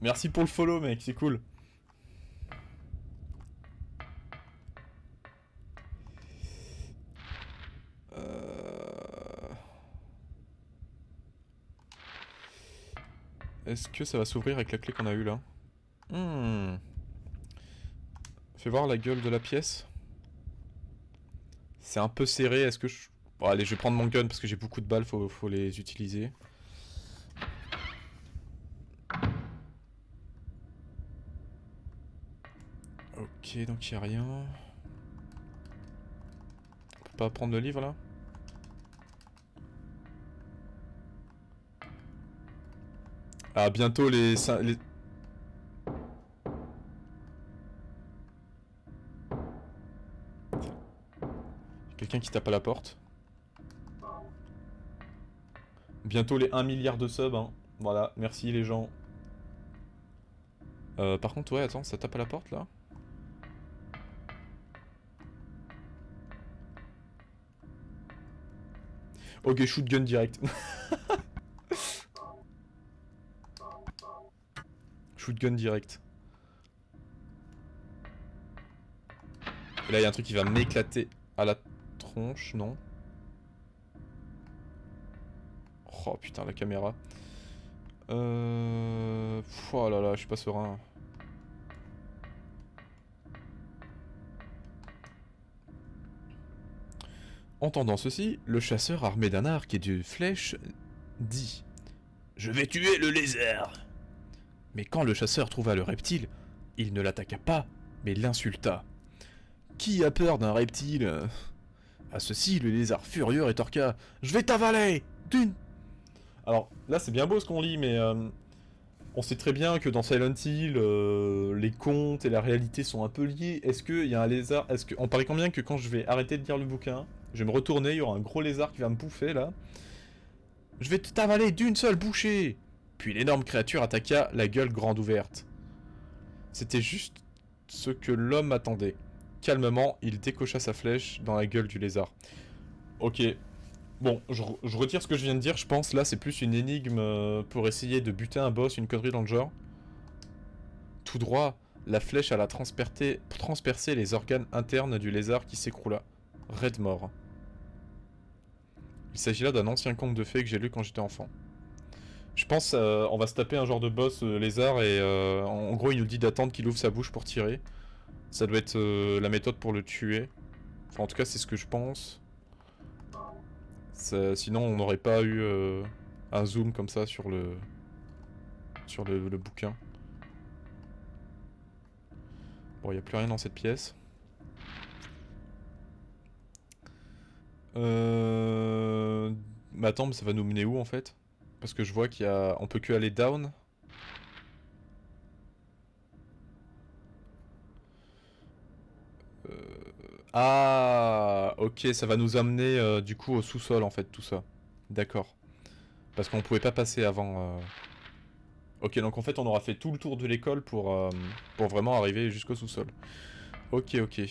Merci pour le follow mec, c'est cool. Est-ce que ça va s'ouvrir avec la clé qu'on a eue là? Fais voir la gueule de la pièce. C'est un peu serré, est-ce que je... Bon allez, je vais prendre mon gun parce que j'ai beaucoup de balles, faut les utiliser. Ok, donc il a rien. On peut pas prendre le livre là? Ah, bientôt les... Quelqu'un qui tape à la porte. Bientôt les 1 milliard de subs, hein. Voilà, merci les gens. Par contre, ouais, attends, ça tape à la porte là? Ok, shotgun direct. Shotgun direct. Et là, il y a un truc qui va m'éclater à la tronche, non? Oh putain, la caméra. Oh là là, je suis pas serein. Entendant ceci, le chasseur armé d'un arc et de flèches dit: Je vais tuer le lézard. Mais quand le chasseur trouva le reptile, il ne l'attaqua pas, mais l'insulta. Qui a peur d'un reptile? À ceci, le lézard furieux rétorqua: Je vais t'avaler d'une. Alors là, c'est bien beau ce qu'on lit, mais on sait très bien que dans Silent Hill, les contes et la réalité sont un peu liés. Est-ce qu'il y a un lézard? On parie combien que quand je vais arrêter de lire le bouquin, je vais me retourner, il y aura un gros lézard qui va me bouffer là. Je vais t'avaler d'une seule bouchée. Puis l'énorme créature attaqua, la gueule grande ouverte. C'était juste ce que l'homme attendait. Calmement, il décocha sa flèche dans la gueule du lézard. Ok. Bon, je retire ce que je viens de dire, je pense. Là, c'est plus une énigme pour essayer de buter un boss, une connerie dans le genre. Tout droit, la flèche alla transpercer les organes internes du lézard qui s'écroula. Raide mort. Il s'agit là d'un ancien conte de fées que j'ai lu quand j'étais enfant. Je pense on va se taper un genre de boss lézard et en gros il nous dit d'attendre qu'il ouvre sa bouche pour tirer. Ça doit être la méthode pour le tuer. Enfin en tout cas c'est ce que je pense. Sinon on n'aurait pas eu un zoom comme ça sur le bouquin. Bon il n'y a plus rien dans cette pièce. Mais attends, mais ça va nous mener où en fait? Parce que je vois qu'il y a... On peut que aller down. Ah, ok, ça va nous amener du coup au sous-sol en fait, tout ça. D'accord. Parce qu'on pouvait pas passer avant. Ok, donc en fait on aura fait tout le tour de l'école pour vraiment arriver jusqu'au sous-sol. Ok, ok.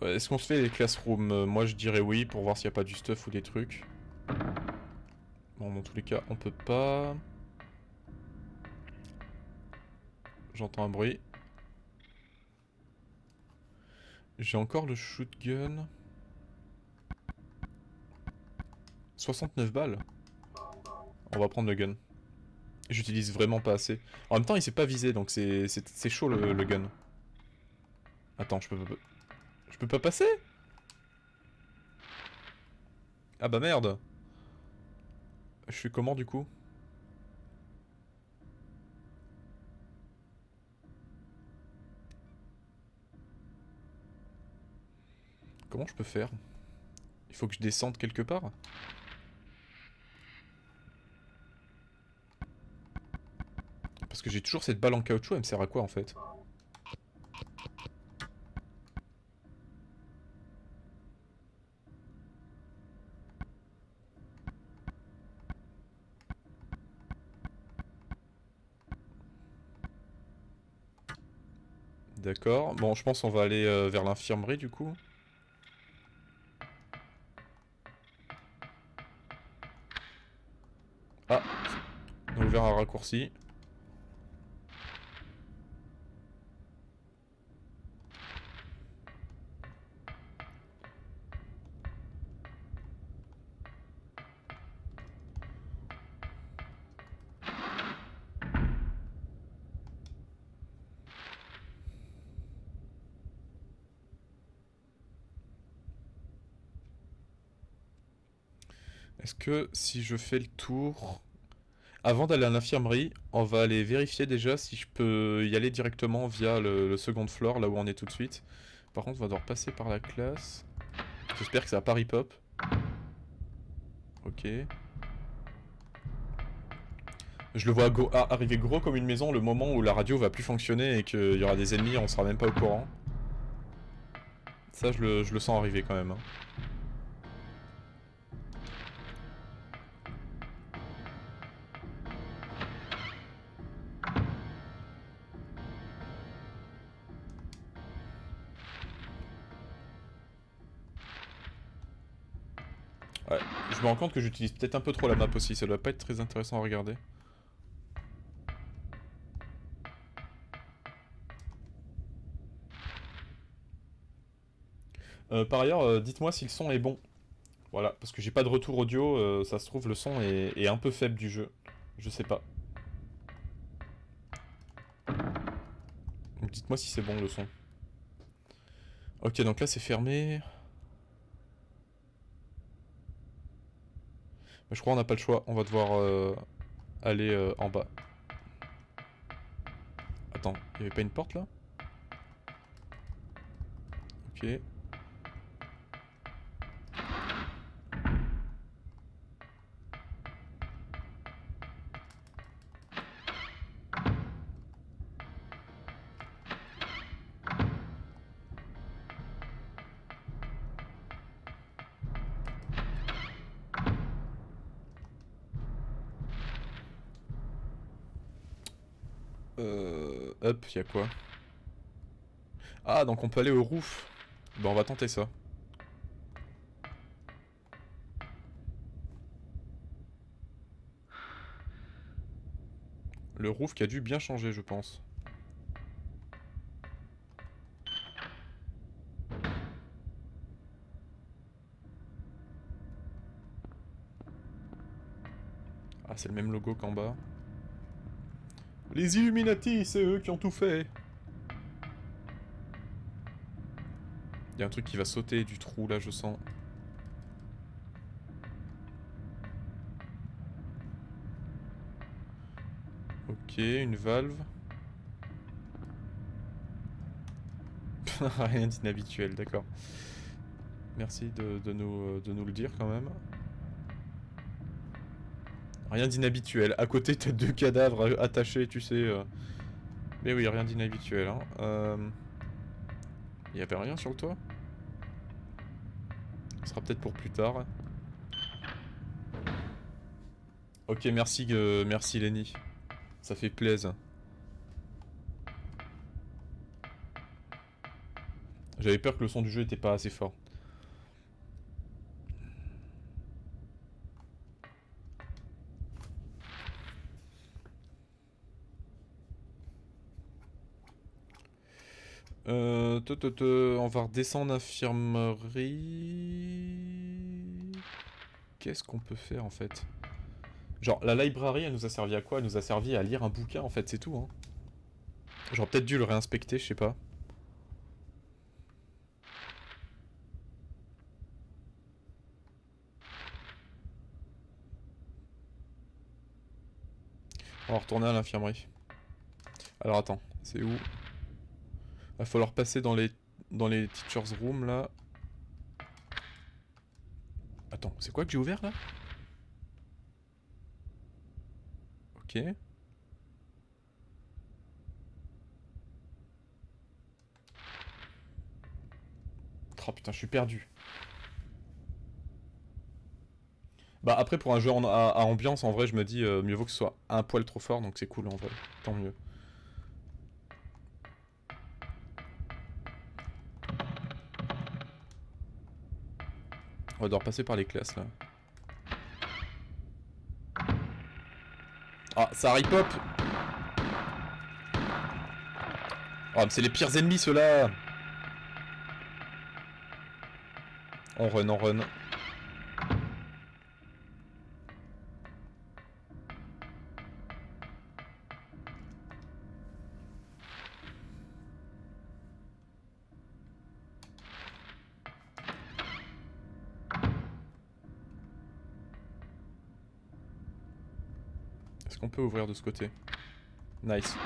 Est-ce qu'on se fait les classrooms? Moi je dirais oui pour voir s'il n'y a pas du stuff ou des trucs. Bon, dans tous les cas, on peut pas. J'entends un bruit. J'ai encore le shotgun. 69 balles. On va prendre le gun. J'utilise vraiment pas assez. En même temps, il s'est pas visé, donc c'est chaud le gun. Attends, je peux pas passer? Ah bah merde. Je suis comment du coup? Comment je peux faire? Il faut que je descende quelque part? Parce que j'ai toujours cette balle en caoutchouc, elle me sert à quoi en fait? D'accord. Bon, je pense qu'on va aller vers l'infirmerie du coup. Ah, on a ouvert un raccourci. Est-ce que si je fais le tour... Avant d'aller à l'infirmerie, on va aller vérifier déjà si je peux y aller directement via le second floor, là où on est tout de suite. Par contre, on va devoir passer par la classe. J'espère que ça va pas rip-hop. Ok. Je le vois arriver gros comme une maison le moment où la radio va plus fonctionner et qu'il y aura des ennemis, on sera même pas au courant. Ça, je le sens arriver quand même, hein. Ouais, je me rends compte que j'utilise peut-être un peu trop la map aussi, ça doit pas être très intéressant à regarder. Par ailleurs, dites-moi si le son est bon. Voilà, parce que j'ai pas de retour audio, ça se trouve le son est un peu faible du jeu. Je sais pas. Donc dites-moi si c'est bon le son. Ok, donc là c'est fermé. Mais je crois qu'on n'a pas le choix, on va devoir aller en bas. Attends, il y avait pas une porte là? Ok. Hop, il y a quoi? Ah, donc on peut aller au roof. Bon, on va tenter ça. Le roof qui a dû bien changer, je pense. Ah, c'est le même logo qu'en bas. Les Illuminati, c'est eux qui ont tout fait. Il y a un truc qui va sauter du trou là, je sens. Ok, une valve. Rien d'inhabituel, d'accord. Merci de nous le dire quand même. Rien d'inhabituel. À côté, t'as deux cadavres attachés, tu sais. Mais oui, rien d'inhabituel. Hein. Y avait rien sur le toit? Ce sera peut-être pour plus tard. Ok, merci, merci Lenny. Ça fait plaisir. J'avais peur que le son du jeu était pas assez fort. On va redescendre infirmerie. qu'est-ce qu'on peut faire en fait? Genre, la librairie, elle nous a servi à quoi? Elle nous a servi à lire un bouquin, en fait, c'est tout, hein. J'aurais peut-être dû le réinspecter, je sais pas. On va retourner à l'infirmerie. Alors attends, c'est où? Va falloir passer dans les teachers room là. Attends, c'est quoi que j'ai ouvert là? Ok. Oh putain, je suis perdu. Bah après pour un jeu à ambiance en vrai je me dis mieux vaut que ce soit un poil trop fort donc c'est cool en vrai, tant mieux. On va devoir passer par les classes là. Ah ça rip-hop. Oh mais c'est les pires ennemis ceux-là. On run, on run. Est-ce qu'on peut ouvrir de ce côté? Nice.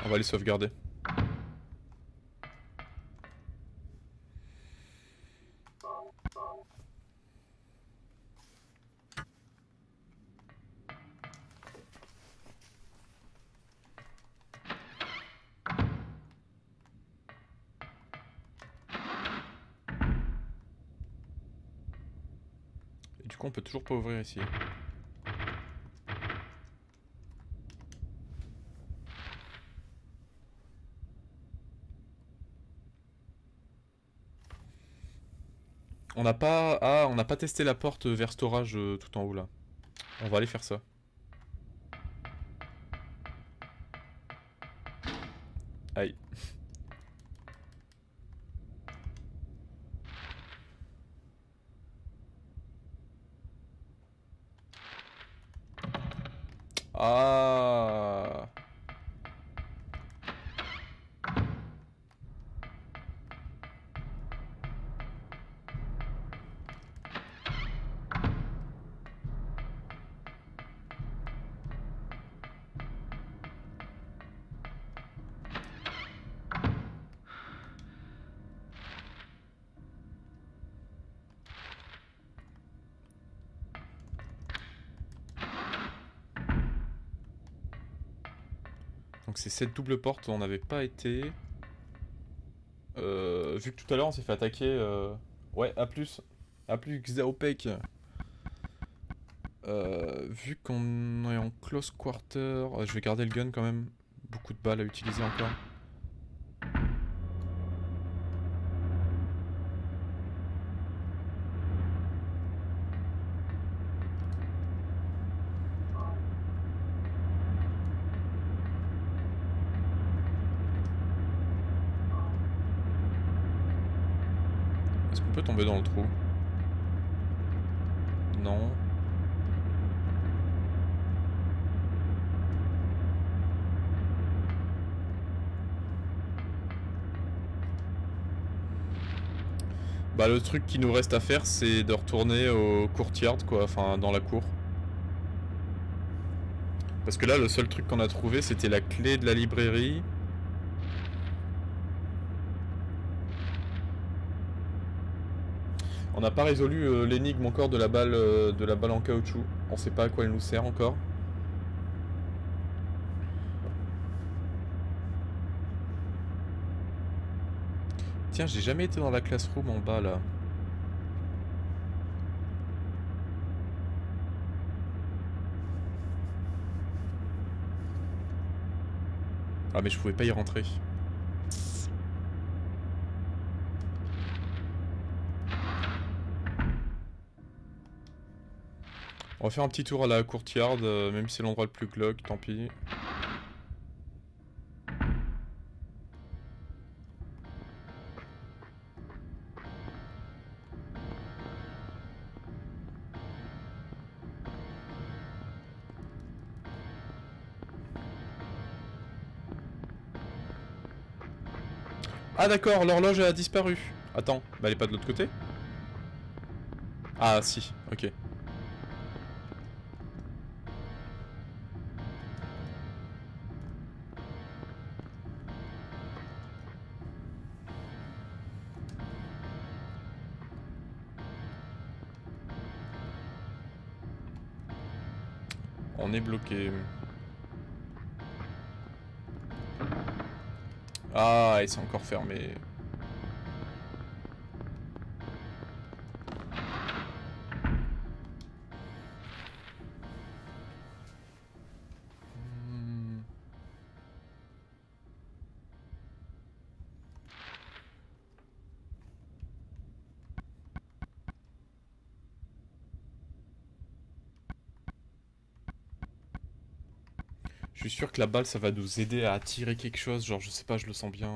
On va les sauvegarder. Et du coup on peut toujours pas ouvrir ici. On n'a pas... Ah, on n'a pas testé la porte vers storage tout en haut là. On va aller faire ça. Aïe. Ah. Donc c'est cette double porte où on n'avait pas été. Vu que tout à l'heure on s'est fait attaquer... Ouais, A+. A+, Xaopek. Vu qu'on est en close quarter... je vais garder le gun quand même. Beaucoup de balles à utiliser encore. Est-ce qu'on peut tomber dans le trou? Non. Bah le truc qui nous reste à faire c'est de retourner au courtyard quoi, enfin dans la cour. Parce que là le seul truc qu'on a trouvé c'était la clé de la librairie. On n'a pas résolu l'énigme encore de la balle en caoutchouc. On sait pas à quoi elle nous sert encore. Tiens, j'ai jamais été dans la classroom en bas là. Ah mais je pouvais pas y rentrer. On va faire un petit tour à la courtyard, même si c'est l'endroit le plus glauque, tant pis. Ah d'accord, l'horloge a disparu. Attends, bah elle est pas de l'autre côté? Ah si, ok. On est bloqué. Ah, et c'est encore fermé. Hmm. Je suis sûr que la balle, ça va nous aider à attirer quelque chose. Genre, je sais pas, je le sens bien.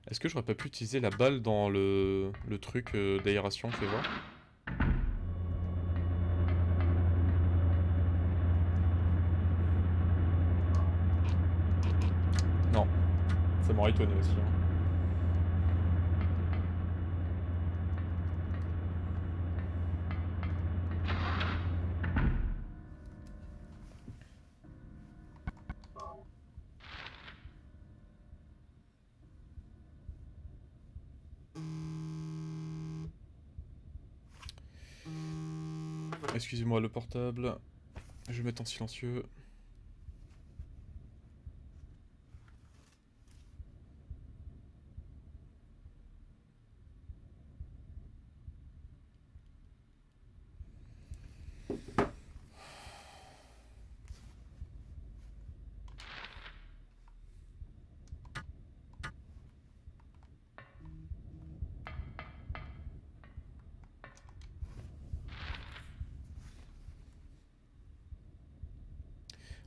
Est-ce que j'aurais pas pu utiliser la balle dans le truc d'aération? Fais voir. Non, ça m'aurait étonné aussi, hein. Excusez-moi le portable. Je vais mettre en silencieux.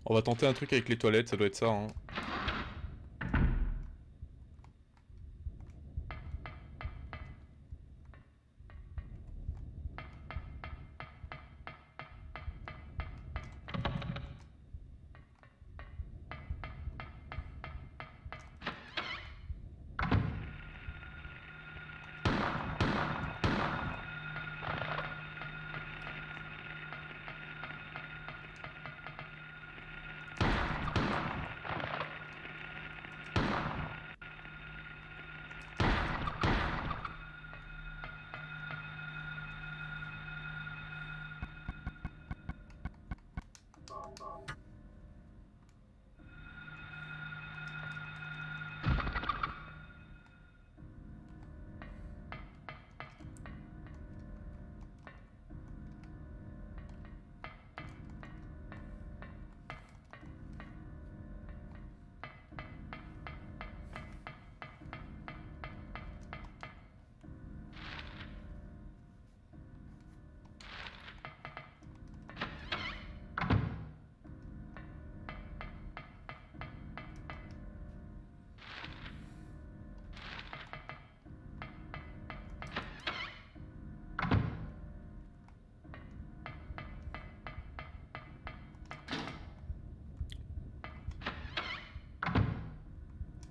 On va tenter un truc avec les toilettes, ça doit être ça, hein.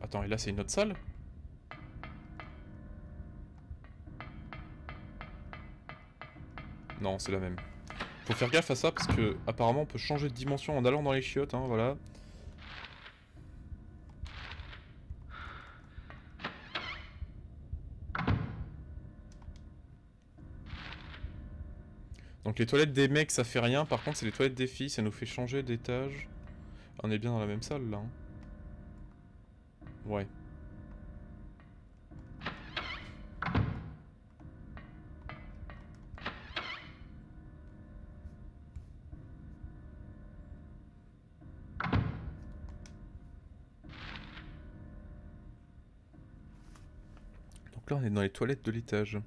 Attends, et là c'est une autre salle? Non, c'est la même. Faut faire gaffe à ça parce que apparemment on peut changer de dimension en allant dans les chiottes, hein, voilà. Donc les toilettes des mecs ça fait rien, par contre c'est les toilettes des filles, ça nous fait changer d'étage. On est bien dans la même salle là, hein. Ouais. Donc là on est dans les toilettes de l'étage.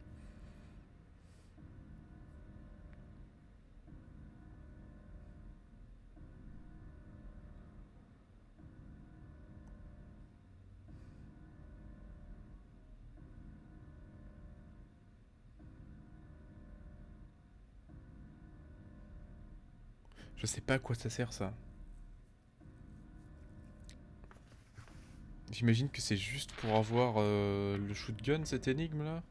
Je sais pas à quoi ça sert ça. J'imagine que c'est juste pour avoir le shotgun, cette énigme là.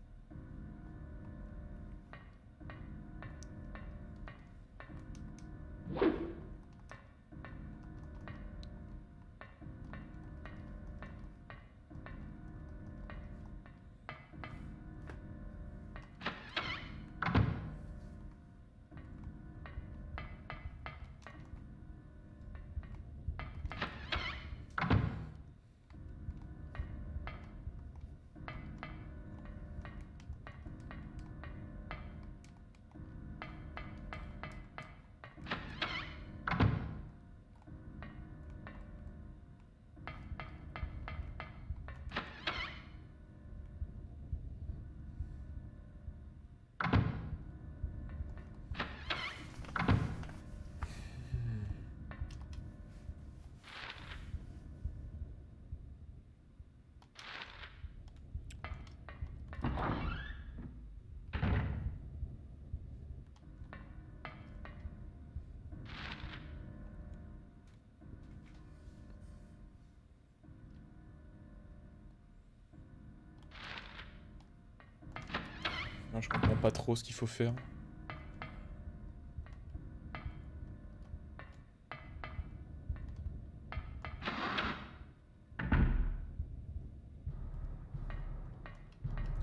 Non, je comprends pas trop ce qu'il faut faire.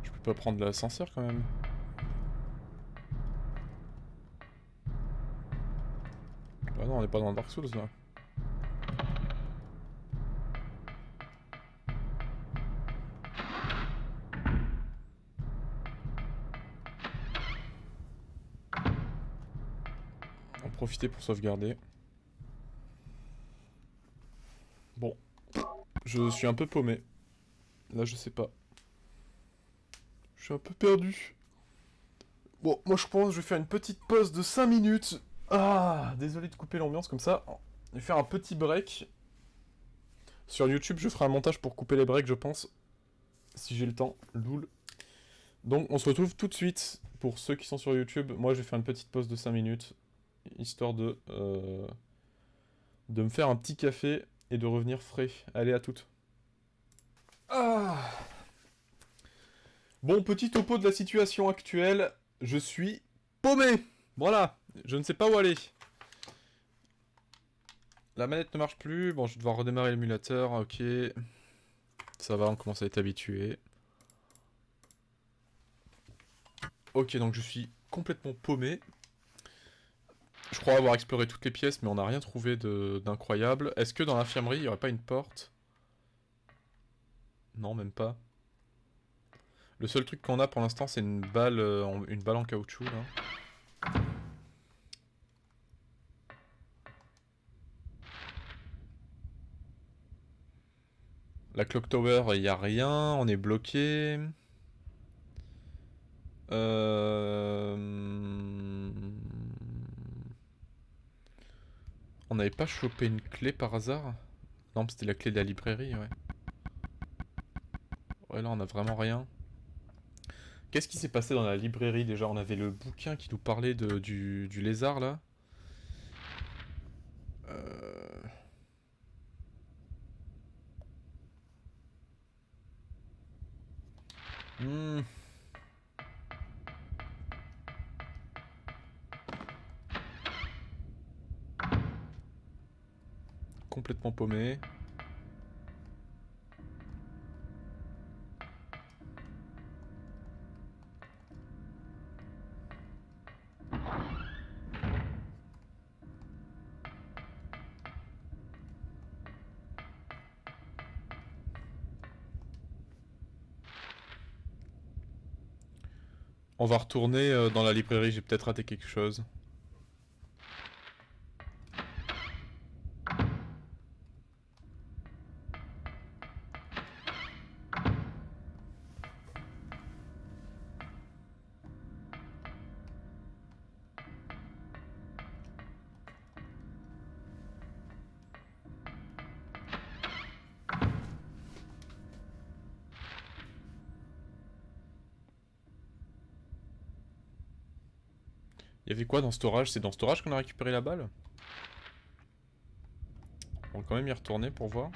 Je peux pas prendre l'ascenseur quand même. Ah non, on est pas dans Dark Souls là. On va profiter pour sauvegarder. Bon. Je suis un peu paumé. Là, je sais pas. Je suis un peu perdu. Bon, moi je pense que je vais faire une petite pause de 5 minutes. Ah, désolé de couper l'ambiance comme ça. Je vais faire un petit break. Sur YouTube, je ferai un montage pour couper les breaks, je pense. Si j'ai le temps. Loul. Donc, on se retrouve tout de suite. Pour ceux qui sont sur YouTube, moi je vais faire une petite pause de 5 minutes. Histoire de me faire un petit café et de revenir frais. Allez, à toutes. Ah. Bon, petit topo de la situation actuelle. Je suis paumé. Voilà, je ne sais pas où aller. La manette ne marche plus. Bon, je vais devoir redémarrer l'émulateur. Ok. Ça va, on commence à être habitué. Ok, donc je suis complètement paumé. Je crois avoir exploré toutes les pièces, mais on n'a rien trouvé d'incroyable. Est-ce que dans l'infirmerie, il n'y aurait pas une porte? Non, même pas. Le seul truc qu'on a pour l'instant, c'est une balle en caoutchouc, là. La Clock Tower, il n'y a rien, on est bloqué. On n'avait pas chopé une clé par hasard? Non, c'était la clé de la librairie, ouais. Ouais, là, on a vraiment rien. Qu'est-ce qui s'est passé dans la librairie déjà? On avait le bouquin qui nous parlait du lézard, là. Hmm. Complètement paumé. On va retourner dans la librairie, j'ai peut-être raté quelque chose. Il y avait quoi dans storage? C'est dans storage qu'on a récupéré la balle? On va quand même y retourner pour voir.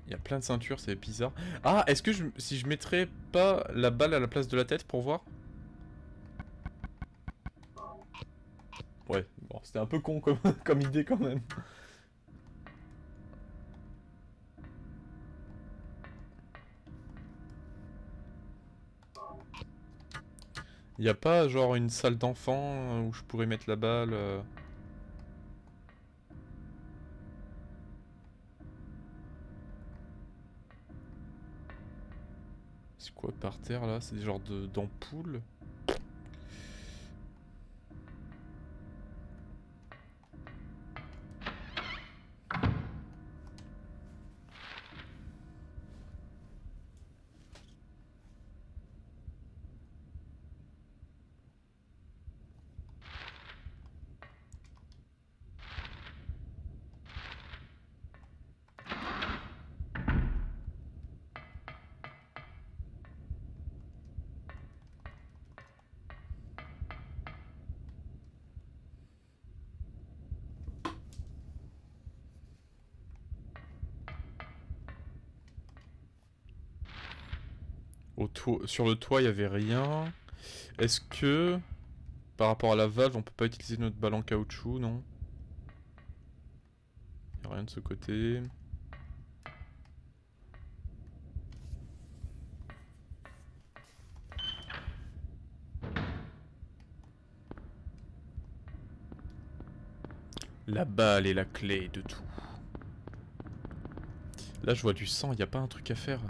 Il y a plein de ceintures, c'est bizarre. Ah, est-ce que si je mettrais pas la balle à la place de la tête pour voir? Ouais, bon, c'était un peu con comme, comme idée quand même. Il y a pas genre une salle d'enfant où je pourrais mettre la balle C'est quoi par terre là? C'est des genres d'ampoules? Sur le toit, il y avait rien. Est-ce que, par rapport à la valve, on peut pas utiliser notre balle en caoutchouc, non? Il y a rien de ce côté. La balle est la clé de tout. Là, je vois du sang, il y a pas un truc à faire.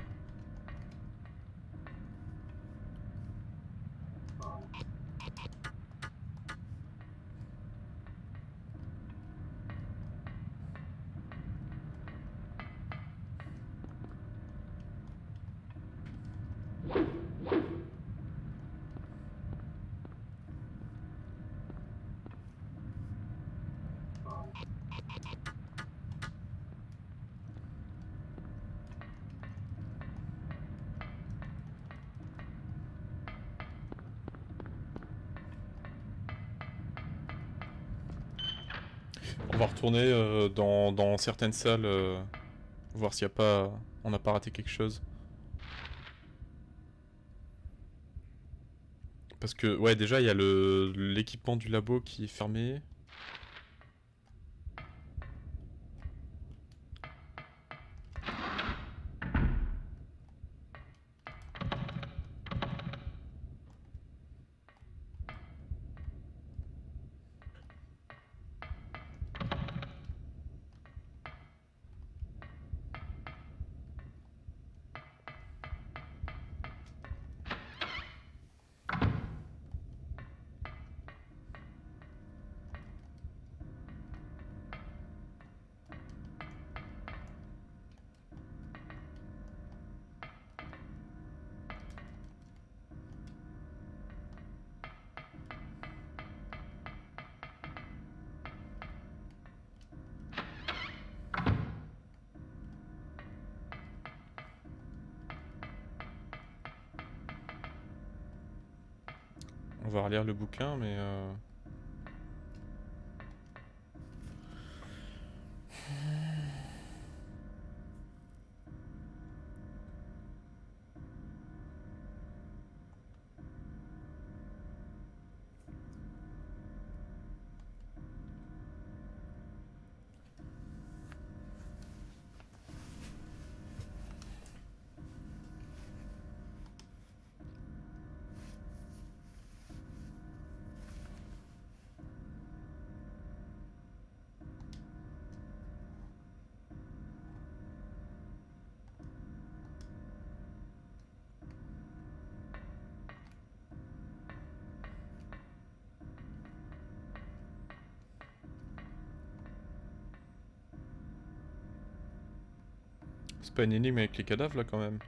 On va retourner dans certaines salles, voir s'il y a pas... On n'a pas raté quelque chose. Parce que, ouais, déjà, il y a l'équipement du labo qui est fermé. On va relire le bouquin, mais... C'est pas une énigme avec les cadavres, là, quand même.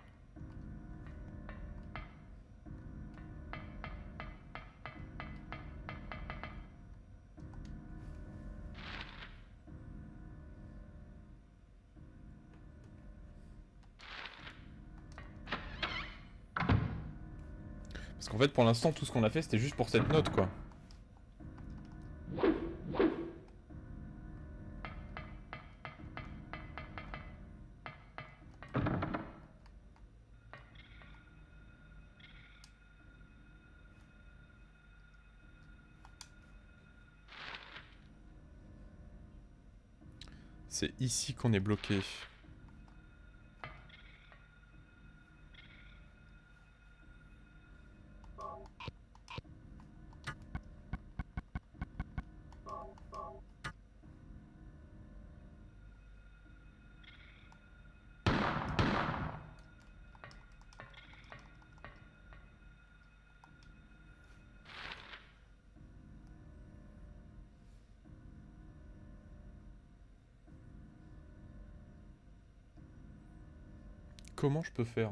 Parce qu'en fait, pour l'instant, tout ce qu'on a fait, c'était juste pour cette note, quoi. C'est ici qu'on est bloqué. Comment je peux faire?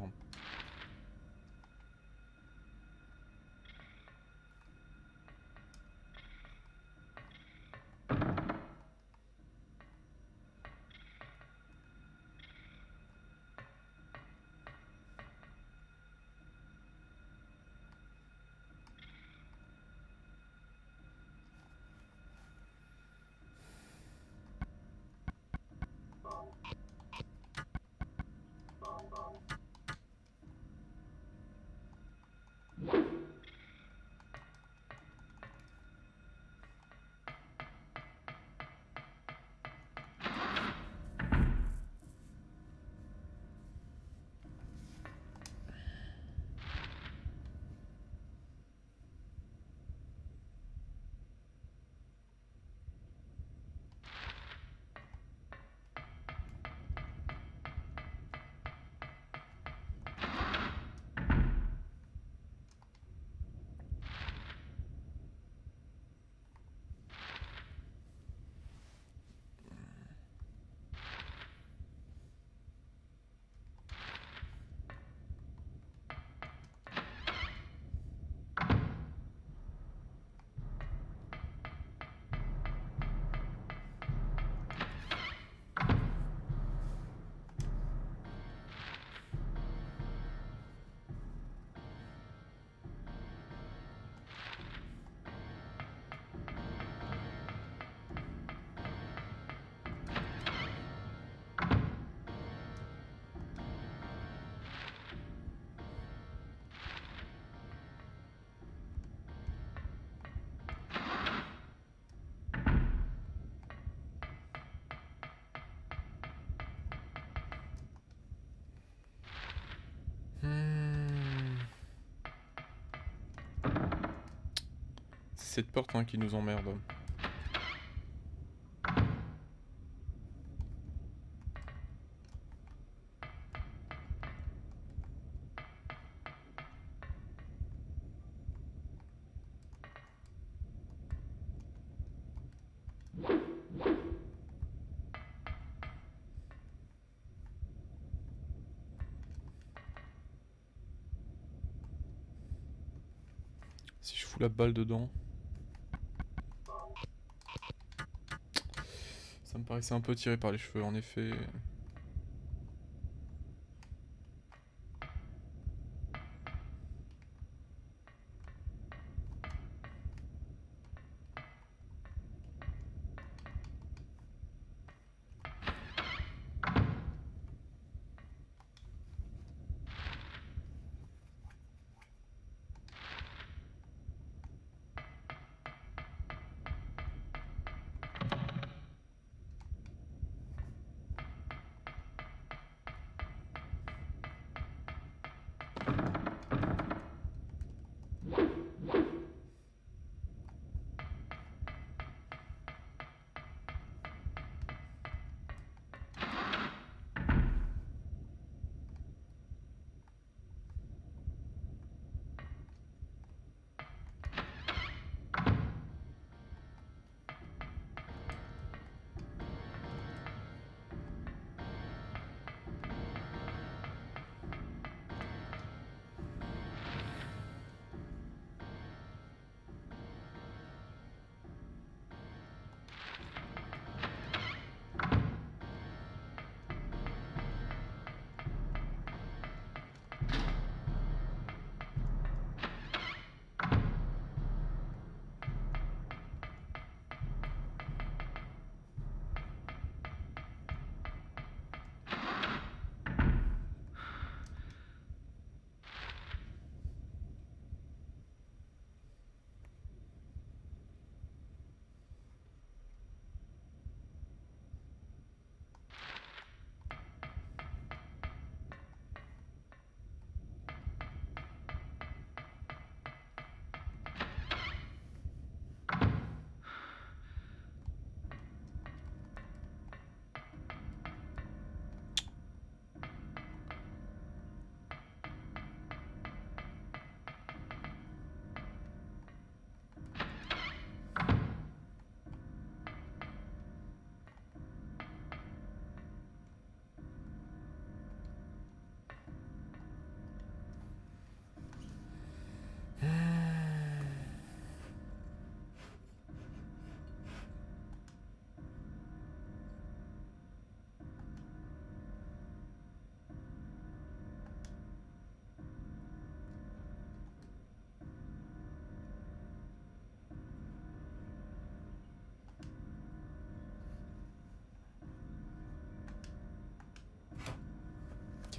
C'est cette porte hein, qui nous emmerde. Si je fous la balle dedans. Ça me paraissait un peu tiré par les cheveux en effet.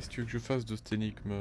Qu'est-ce que tu veux que je fasse de cette énigme?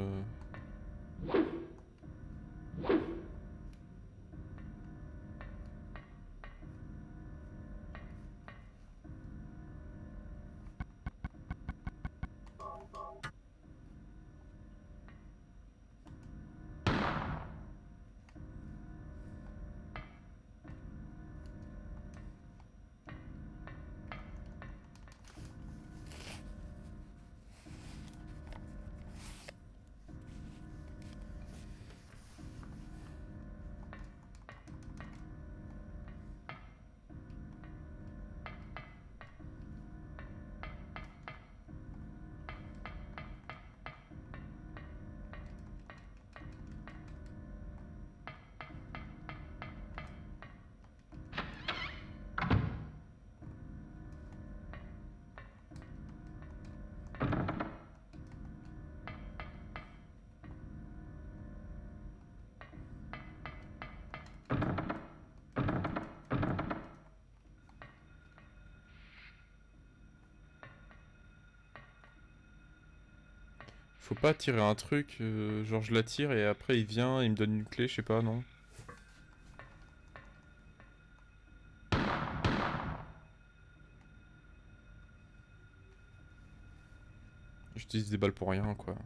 Faut pas tirer un truc, genre je la tire et après il vient, il me donne une clé, je sais pas, non? J'utilise des balles pour rien, quoi.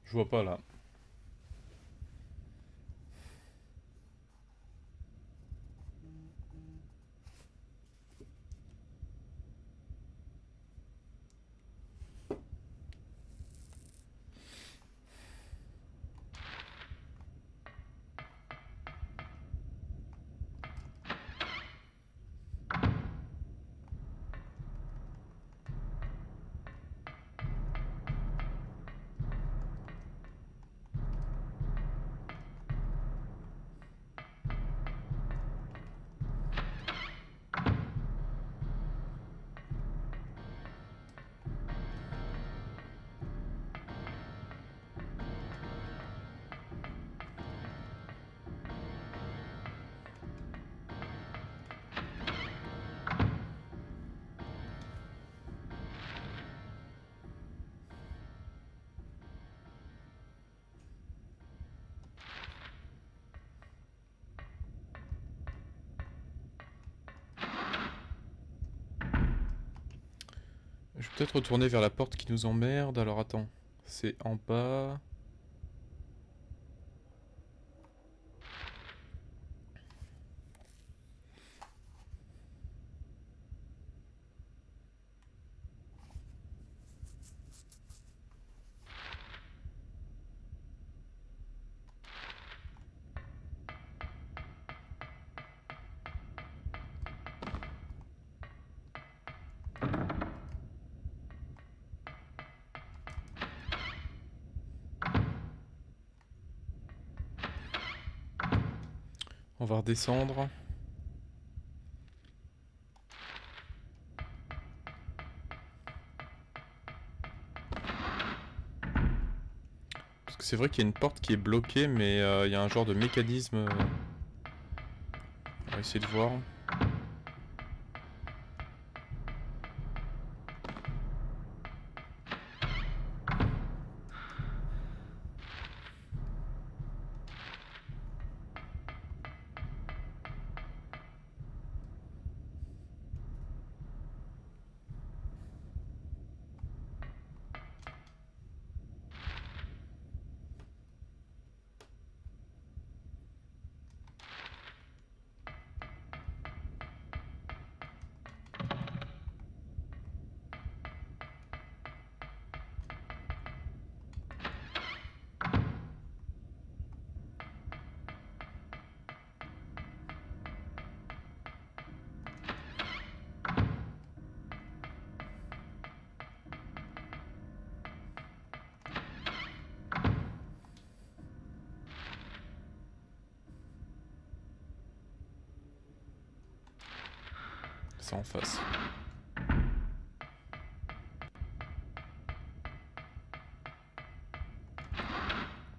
Je vois pas là. peut-être retourner vers la porte qui nous emmerde. Alors attends, c'est en bas. On va redescendre. Parce que c'est vrai qu'il y a une porte qui est bloquée, mais il y a un genre de mécanisme. On va essayer de voir. C'est en face.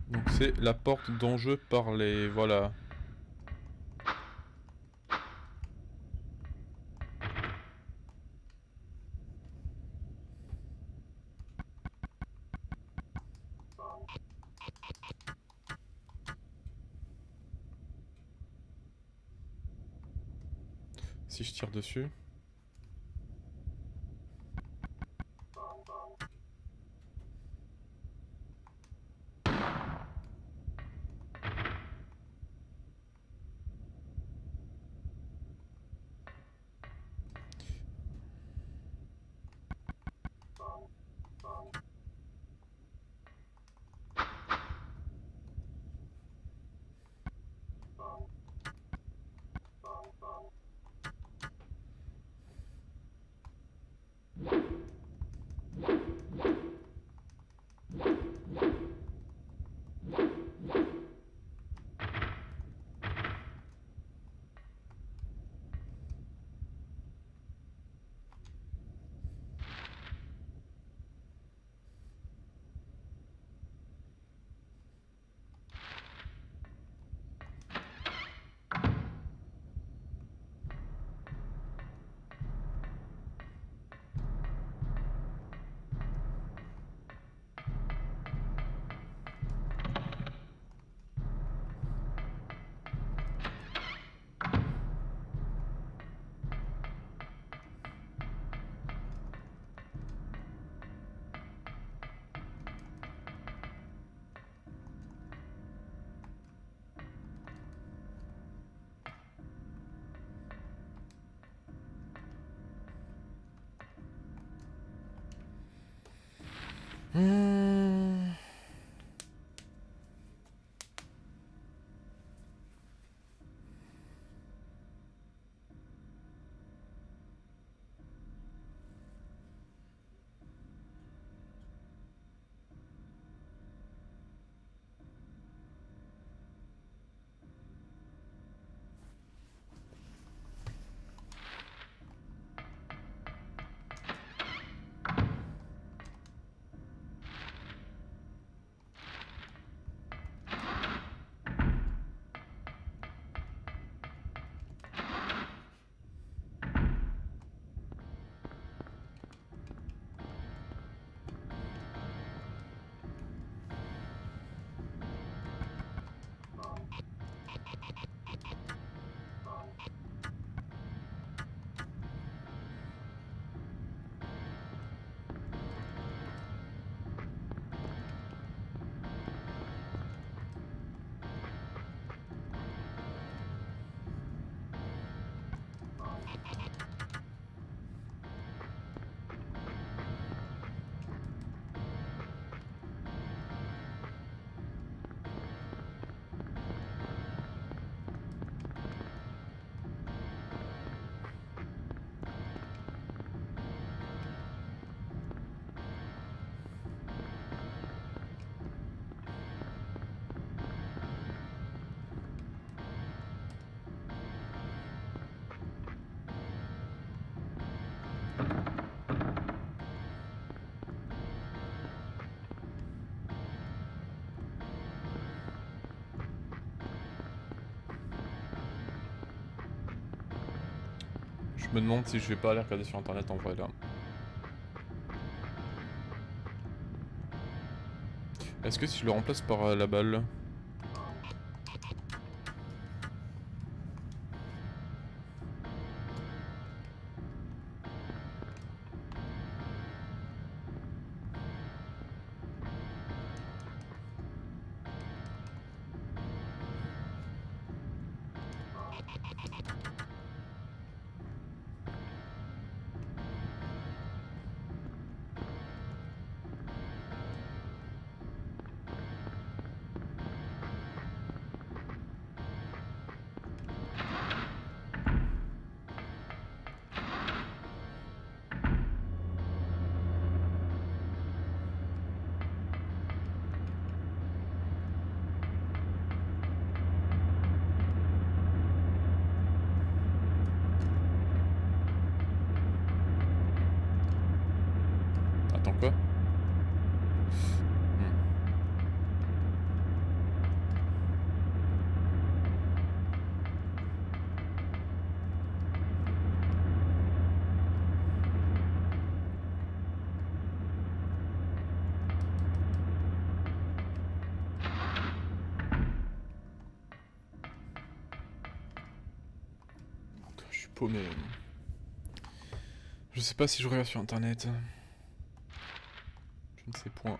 Donc c'est la porte dont je parlais, voilà. Si je tire dessus. Hmm. Je me demande si je vais pas aller regarder sur internet en vrai là. Est-ce que si je le remplace par la balle... Attends quoi? Je suis paumé. Je sais pas si je regarde sur internet. Je ne sais point.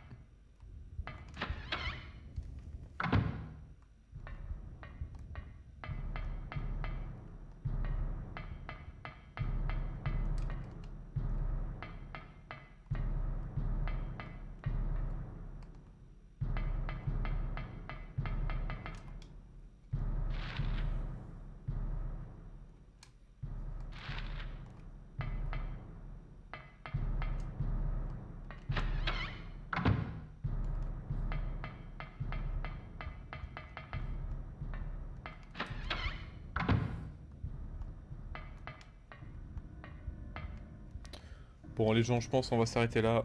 Bon les gens, je pense on va s'arrêter là.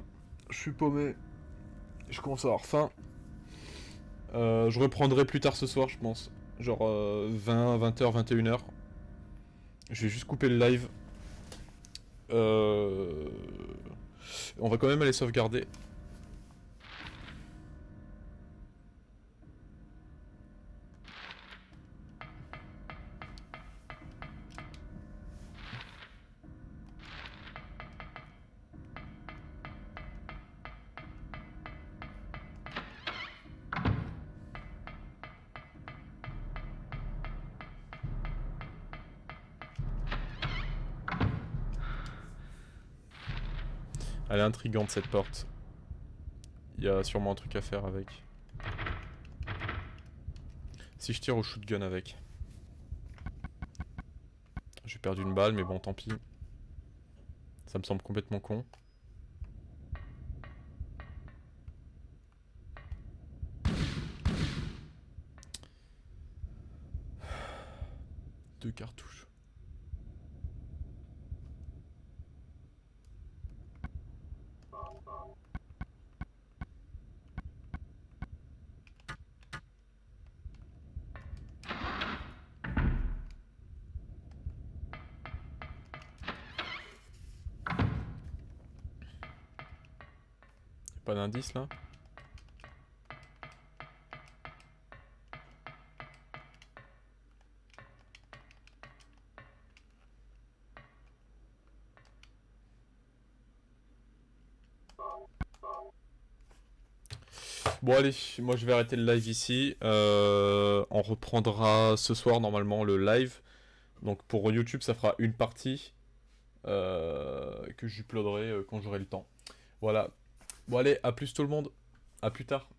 Je suis paumé. Je commence à avoir faim. Je reprendrai plus tard ce soir, je pense. Genre 20h, 21h. Je vais juste couper le live. On va quand même aller sauvegarder. Elle est intrigante cette porte. Il y a sûrement un truc à faire avec. Si je tire au shotgun avec. J'ai perdu une balle mais bon tant pis. Ça me semble complètement con. Deux cartouches. Pas d'indice là? Bon allez, moi je vais arrêter le live ici. On reprendra ce soir normalement le live. Donc pour YouTube ça fera une partie que j'uploaderai quand j'aurai le temps. Voilà. Bon allez, à plus tout le monde. À plus tard.